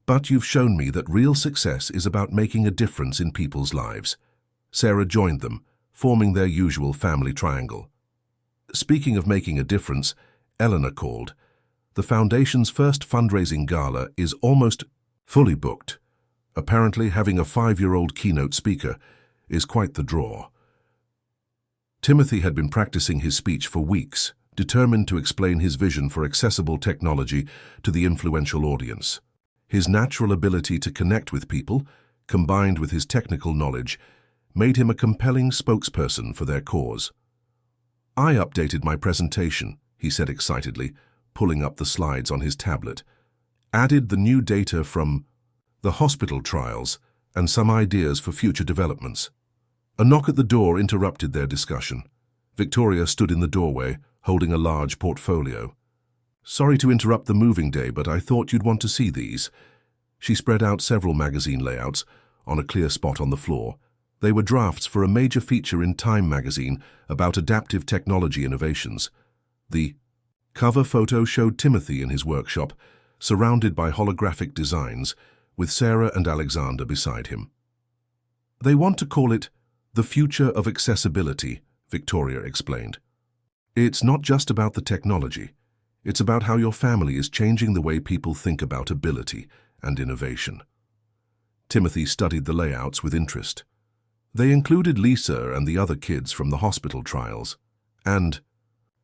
Speaker 1: But you've shown me that real success is about making a difference in people's lives." Sarah joined them, forming their usual family triangle. "Speaking of making a difference," Eleanor called. "The Foundation's first fundraising gala is almost fully booked. Apparently, having a 5-year-old keynote speaker is quite the draw." Timothy had been practicing his speech for weeks, determined to explain his vision for accessible technology to the influential audience. His natural ability to connect with people, combined with his technical knowledge, made him a compelling spokesperson for their cause. "I updated my presentation," he said excitedly, pulling up the slides on his tablet. "Added the new data from the hospital trials and some ideas for future developments." A knock at the door interrupted their discussion. Victoria stood in the doorway, holding a large portfolio. "Sorry to interrupt the moving day, but I thought you'd want to see these." She spread out several magazine layouts on a clear spot on the floor. They were drafts for a major feature in Time magazine about adaptive technology innovations. The cover photo showed Timothy in his workshop, surrounded by holographic designs, with Sarah and Alexander beside him. "They want to call it the future of accessibility," Victoria explained. "It's not just about the technology. It's about how your family is changing the way people think about ability and innovation." Timothy studied the layouts with interest. They included Lisa and the other kids from the hospital trials. And,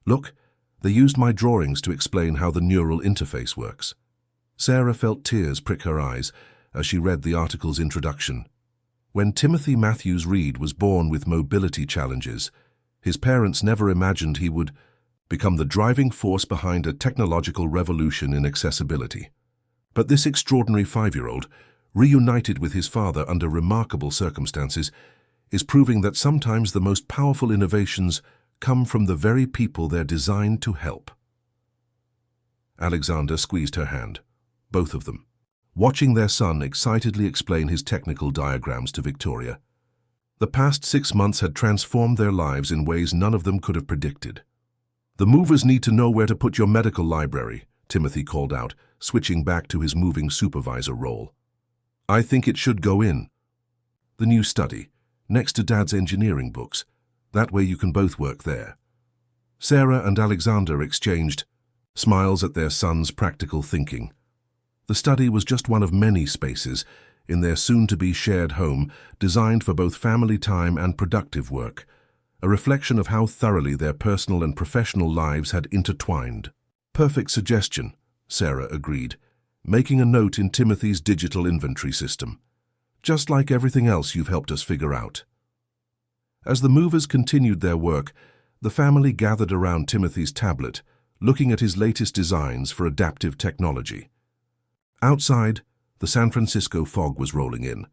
Speaker 1: "Look, they used my drawings to explain how the neural interface works." Sarah felt tears prick her eyes as she read the article's introduction. When Timothy Matthews Reed was born with mobility challenges, his parents never imagined he would become the driving force behind a technological revolution in accessibility. But this extraordinary 5-year-old, reunited with his father under remarkable circumstances, is proving that sometimes the most powerful innovations come from the very people they're designed to help. Alexander squeezed her hand, both of them, watching their son excitedly explain his technical diagrams to Victoria. The past 6 months had transformed their lives in ways none of them could have predicted. "The movers need to know where to put your medical library," Timothy called out, switching back to his moving supervisor role. I think it should go in. The new study, next to Dad's engineering books. That way you can both work there. Sarah and Alexander exchanged smiles at their son's practical thinking. The study was just one of many spaces in their soon-to-be shared home designed for both family time and productive work, a reflection of how thoroughly their personal and professional lives had intertwined. Perfect suggestion, Sarah agreed, making a note in Timothy's digital inventory system. Just like everything else you've helped us figure out. As the movers continued their work, the family gathered around Timothy's tablet, looking at his latest designs for adaptive technology. Outside, the San Francisco fog was rolling in,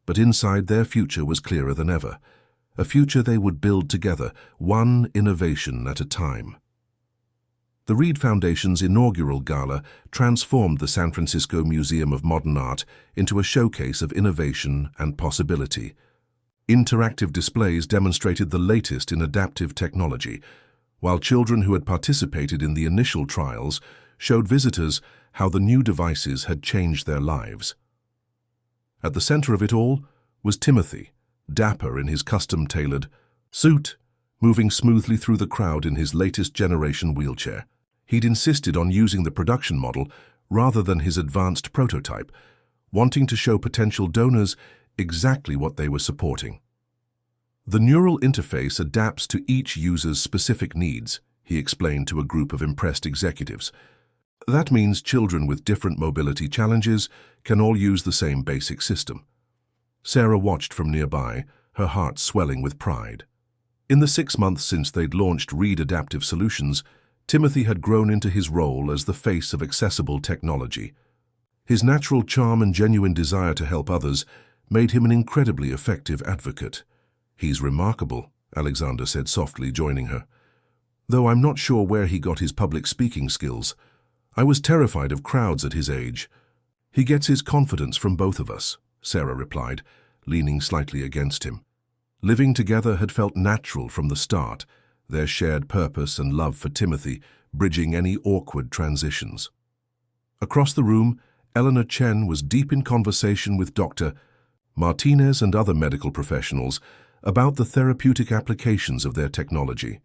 Speaker 1: but inside their future was clearer than ever, a future they would build together, one innovation at a time. The Reed Foundation's inaugural gala transformed the San Francisco Museum of Modern Art into a showcase of innovation and possibility. Interactive displays demonstrated the latest in adaptive technology, while children who had participated in the initial trials showed visitors how the new devices had changed their lives. At the center of it all was Timothy, dapper in his custom-tailored suit, moving smoothly through the crowd in his latest generation wheelchair. He'd insisted on using the production model rather than his advanced prototype, wanting to show potential donors exactly what they were supporting. The neural interface adapts to each user's specific needs, he explained to a group of impressed executives. That means children with different mobility challenges can all use the same basic system. Sarah watched from nearby, her heart swelling with pride. In the 6 months since they'd launched Reed Adaptive Solutions, Timothy had grown into his role as the face of accessible technology. His natural charm and genuine desire to help others made him an incredibly effective advocate. He's remarkable, Alexander said softly, joining her. Though I'm not sure where he got his public speaking skills. I was terrified of crowds at his age. He gets his confidence from both of us, Sarah replied, leaning slightly against him. Living together had felt natural from the start, their shared purpose and love for Timothy bridging any awkward transitions. Across the room, Eleanor Chen was deep in conversation with Dr. Martinez and other medical professionals about the therapeutic applications of their technology.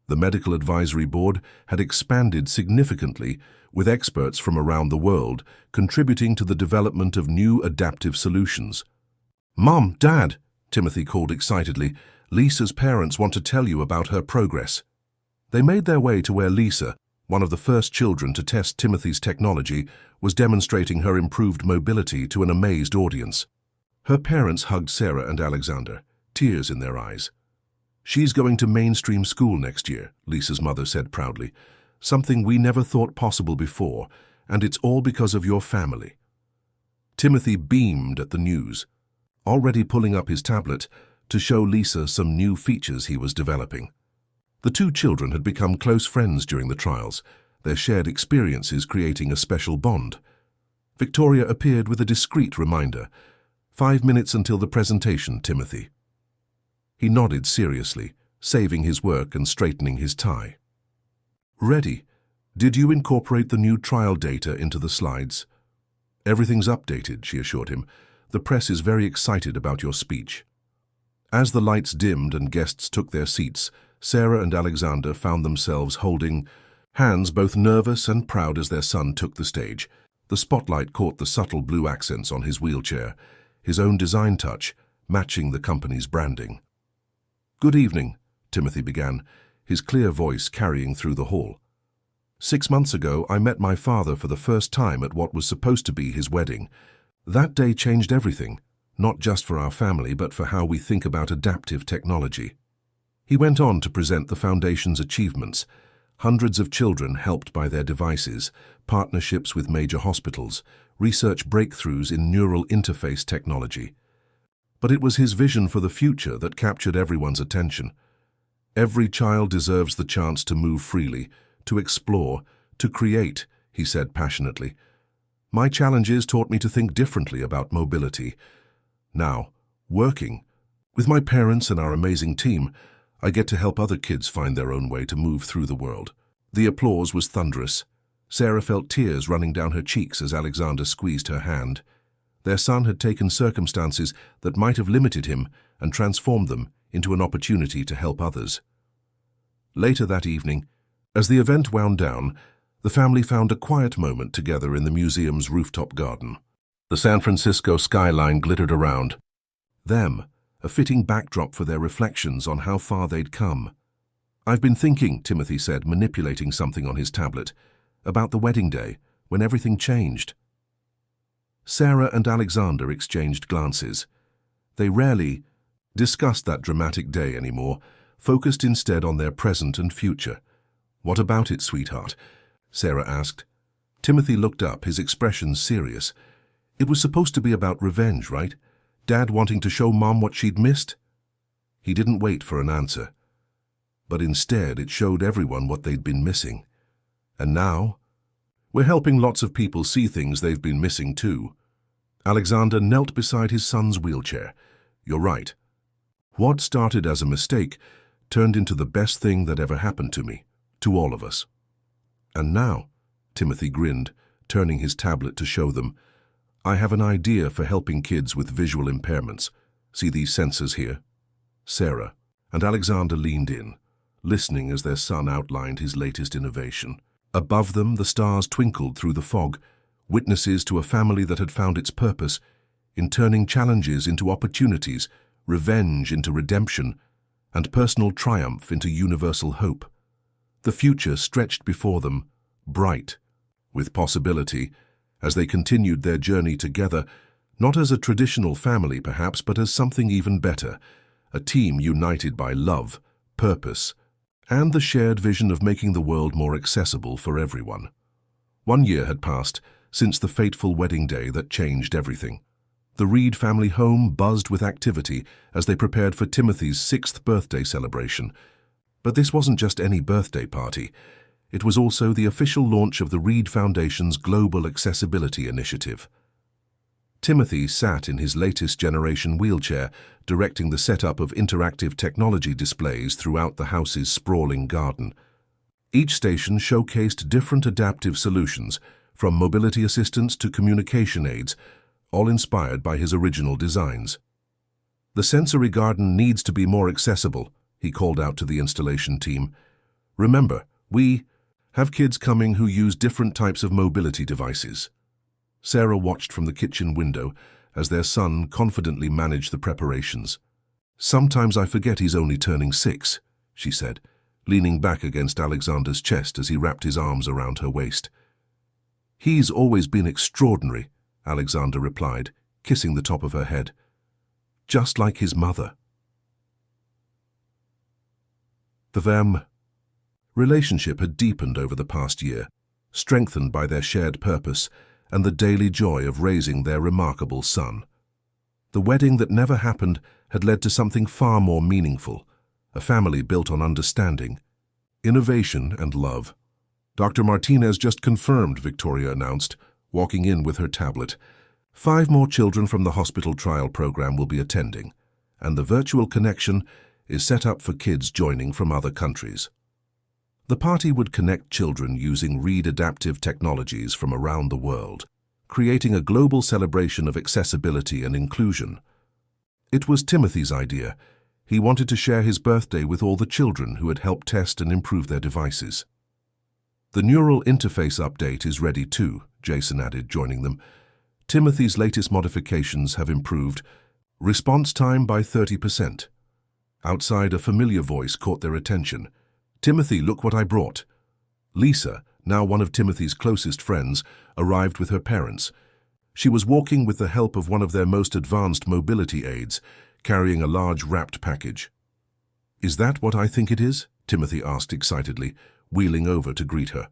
Speaker 1: The Medical Advisory Board had expanded significantly, with experts from around the world contributing to the development of new adaptive solutions. Mom, Dad, Timothy called excitedly, Lisa's parents want to tell you about her progress. They made their way to where Lisa, one of the first children to test Timothy's technology, was demonstrating her improved mobility to an amazed audience. Her parents hugged Sarah and Alexander, tears in their eyes. She's going to mainstream school next year, Lisa's mother said proudly. Something we never thought possible before, and it's all because of your family. Timothy beamed at the news, already pulling up his tablet to show Lisa some new features he was developing. The two children had become close friends during the trials, their shared experiences creating a special bond. Victoria appeared with a discreet reminder. 5 minutes until the presentation, Timothy. He nodded seriously, saving his work and straightening his tie. Ready. Did you incorporate the new trial data into the slides? Everything's updated, she assured him. The press is very excited about your speech. As the lights dimmed and guests took their seats, Sarah and Alexander found themselves holding hands, both nervous and proud as their son took the stage. The spotlight caught the subtle blue accents on his wheelchair, his own design touch, matching the company's branding. Good evening, Timothy began, his clear voice carrying through the hall. 6 months ago, I met my father for the first time at what was supposed to be his wedding. That day changed everything, not just for our family, but for how we think about adaptive technology. He went on to present the Foundation's achievements, hundreds of children helped by their devices, partnerships with major hospitals, research breakthroughs in neural interface technology. But it was his vision for the future that captured everyone's attention. Every child deserves the chance to move freely, to explore, to create, he said passionately. My challenges taught me to think differently about mobility. Now, working with my parents and our amazing team, I get to help other kids find their own way to move through the world. The applause was thunderous. Sarah felt tears running down her cheeks as Alexander squeezed her hand. Their son had taken circumstances that might have limited him and transformed them into an opportunity to help others. Later that evening, as the event wound down, the family found a quiet moment together in the museum's rooftop garden. The San Francisco skyline glittered around them, a fitting backdrop for their reflections on how far they'd come. "I've been thinking," Timothy said, manipulating something on his tablet, "about the wedding day, when everything changed." Sarah and Alexander exchanged glances. They rarely discussed that dramatic day anymore, focused instead on their present and future. "What about it, sweetheart?" Sarah asked. Timothy looked up, his expression serious. "It was supposed to be about revenge, right? Dad wanting to show Mom what she'd missed?" He didn't wait for an answer, but instead it showed everyone what they'd been missing. "And now, we're helping lots of people see things they've been missing too." Alexander knelt beside his son's wheelchair. "You're right. What started as a mistake turned into the best thing that ever happened to me, to all of us. And now," Timothy grinned, turning his tablet to show them, "I have an idea for helping kids with visual impairments. See these sensors here?" Sarah and Alexander leaned in, listening as their son outlined his latest innovation. Above them, the stars twinkled through the fog, witnesses to a family that had found its purpose in turning challenges into opportunities, revenge into redemption, and personal triumph into universal hope. The future stretched before them, bright, with possibility, as they continued their journey together, not as a traditional family perhaps, but as something even better, a team united by love, purpose, and the shared vision of making the world more accessible for everyone. 1 year had passed since the fateful wedding day that changed everything. The Reed family home buzzed with activity as they prepared for Timothy's 6th birthday celebration. But this wasn't just any birthday party. It was also the official launch of the Reed Foundation's Global Accessibility Initiative. Timothy sat in his latest generation wheelchair, directing the setup of interactive technology displays throughout the house's sprawling garden. Each station showcased different adaptive solutions, from mobility assistants to communication aids, all inspired by his original designs. "The sensory garden needs to be more accessible," he called out to the installation team. "Remember, we have kids coming who use different types of mobility devices." Sarah watched from the kitchen window as their son confidently managed the preparations. "Sometimes I forget he's only turning 6, she said, leaning back against Alexander's chest as he wrapped his arms around her waist. "He's always been extraordinary," Alexander replied, kissing the top of her head. "Just like his mother." The relationship had deepened over the past year, strengthened by their shared purpose and the daily joy of raising their remarkable son. The wedding that never happened had led to something far more meaningful, a family built on understanding, innovation, and love. "Dr. Martinez just confirmed," Victoria announced, walking in with her tablet. 5 more children from the hospital trial program will be attending, and the virtual connection is set up for kids joining from other countries. The party would connect children using Reed adaptive technologies from around the world, creating a global celebration of accessibility and inclusion. It was Timothy's idea. He wanted to share his birthday with all the children who had helped test and improve their devices. "The neural interface update is ready too," Jason added, joining them. "Timothy's latest modifications have improved response time by 30%. Outside, a familiar voice caught their attention. "Timothy, look what I brought." Lisa, now one of Timothy's closest friends, arrived with her parents. She was walking with the help of one of their most advanced mobility aids, carrying a large wrapped package. "Is that what I think it is?" Timothy asked excitedly, wheeling over to greet her.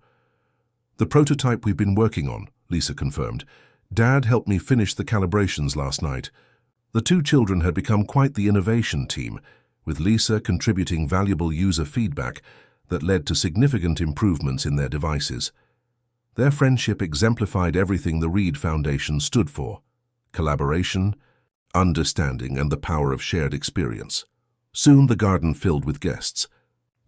Speaker 1: "The prototype we've been working on," Lisa confirmed. "Dad helped me finish the calibrations last night." The 2 children had become quite the innovation team, with Lisa contributing valuable user feedback that led to significant improvements in their devices. Their friendship exemplified everything the Reed Foundation stood for: collaboration, understanding, and the power of shared experience. Soon the garden filled with guests.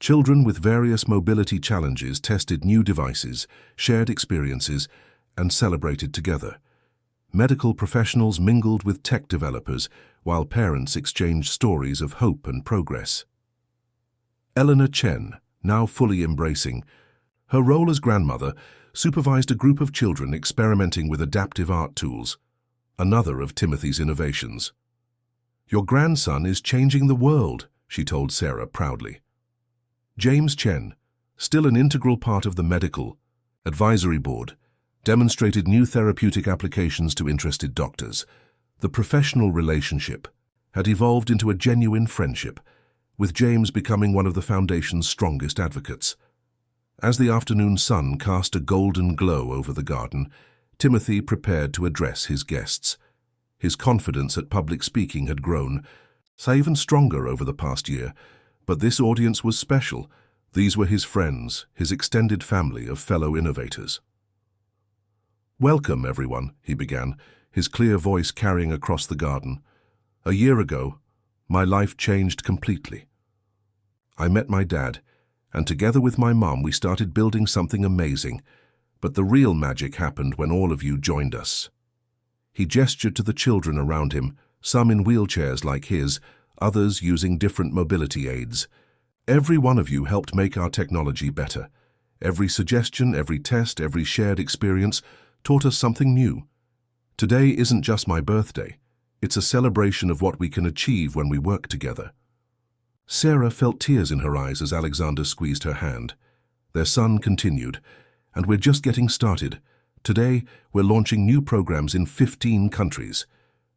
Speaker 1: Children with various mobility challenges tested new devices, shared experiences, and celebrated together. Medical professionals mingled with tech developers, while parents exchanged stories of hope and progress. Eleanor Chen, now fully embracing her role as grandmother, supervised a group of children experimenting with adaptive art tools, another of Timothy's innovations. "Your grandson is changing the world," she told Sarah proudly. James Chen, still an integral part of the medical advisory board, demonstrated new therapeutic applications to interested doctors. The professional relationship had evolved into a genuine friendship, with James becoming one of the Foundation's strongest advocates. As the afternoon sun cast a golden glow over the garden, Timothy prepared to address his guests. His confidence at public speaking had grown, even stronger over the past year, but this audience was special. These were his friends, his extended family of fellow innovators. "Welcome, everyone," he began, his clear voice carrying across the garden. "A year ago, my life changed completely. I met my dad, and together with my mom we started building something amazing, but the real magic happened when all of you joined us." He gestured to the children around him, some in wheelchairs like his, others using different mobility aids. "Every one of you helped make our technology better. Every suggestion, every test, every shared experience taught us something new. Today isn't just my birthday. It's a celebration of what we can achieve when we work together." Sarah felt tears in her eyes as Alexander squeezed her hand. Their son continued, "And we're just getting started. Today, we're launching new programs in 15 countries.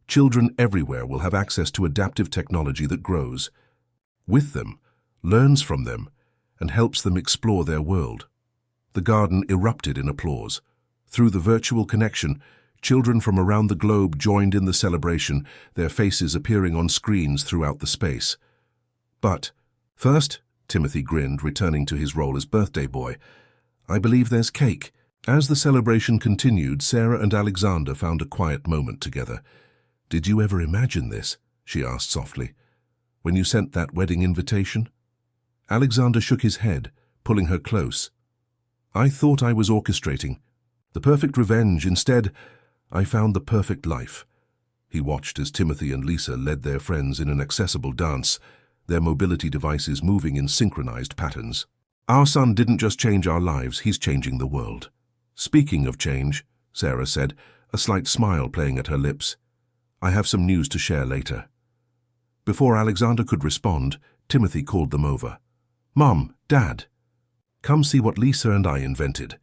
Speaker 1: Children everywhere will have access to adaptive technology that grows with them, learns from them, and helps them explore their world." The garden erupted in applause. Through the virtual connection, children from around the globe joined in the celebration, their faces appearing on screens throughout the space. "But first," Timothy grinned, returning to his role as birthday boy, "I believe there's cake." As the celebration continued, Sarah and Alexander found a quiet moment together. "Did you ever imagine this?" she asked softly. "When you sent that wedding invitation?" Alexander shook his head, pulling her close. "I thought I was orchestrating the perfect revenge. Instead, I found the perfect life." He watched as Timothy and Lisa led their friends in an accessible dance, their mobility devices moving in synchronized patterns. "Our son didn't just change our lives, he's changing the world." "Speaking of change," Sarah said, a slight smile playing at her lips, "I have some news to share later." Before Alexander could respond, Timothy called them over. "Mom, Dad, come see what Lisa and I invented."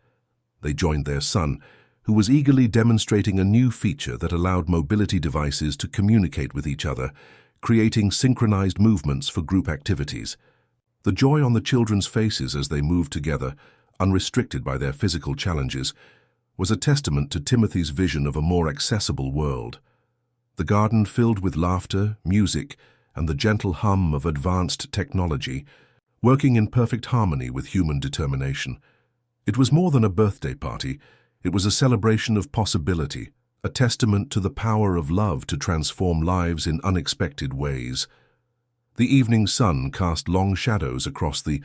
Speaker 1: They joined their son, who was eagerly demonstrating a new feature that allowed mobility devices to communicate with each other, creating synchronized movements for group activities. The joy on the children's faces as they moved together, unrestricted by their physical challenges, was a testament to Timothy's vision of a more accessible world. The garden filled with laughter, music, and the gentle hum of advanced technology, working in perfect harmony with human determination. It was more than a birthday party. It was a celebration of possibility, a testament to the power of love to transform lives in unexpected ways. The evening sun cast long shadows across the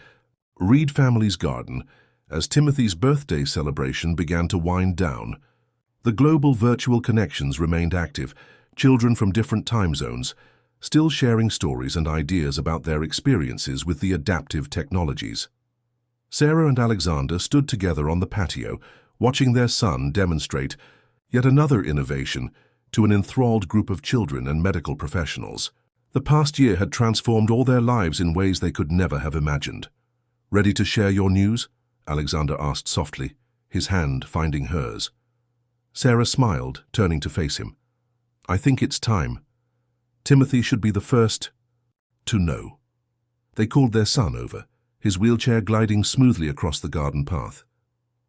Speaker 1: Reed family's garden as Timothy's birthday celebration began to wind down. The global virtual connections remained active, children from different time zones, still sharing stories and ideas about their experiences with the adaptive technologies. Sarah and Alexander stood together on the patio, watching their son demonstrate yet another innovation to an enthralled group of children and medical professionals. The past year had transformed all their lives in ways they could never have imagined. "Ready to share your news?" Alexander asked softly, his hand finding hers. Sarah smiled, turning to face him. "I think it's time. Timothy should be the first to know." They called their son over, his wheelchair gliding smoothly across the garden path.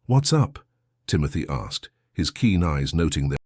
Speaker 1: "What's up?" Timothy asked, his keen eyes noting their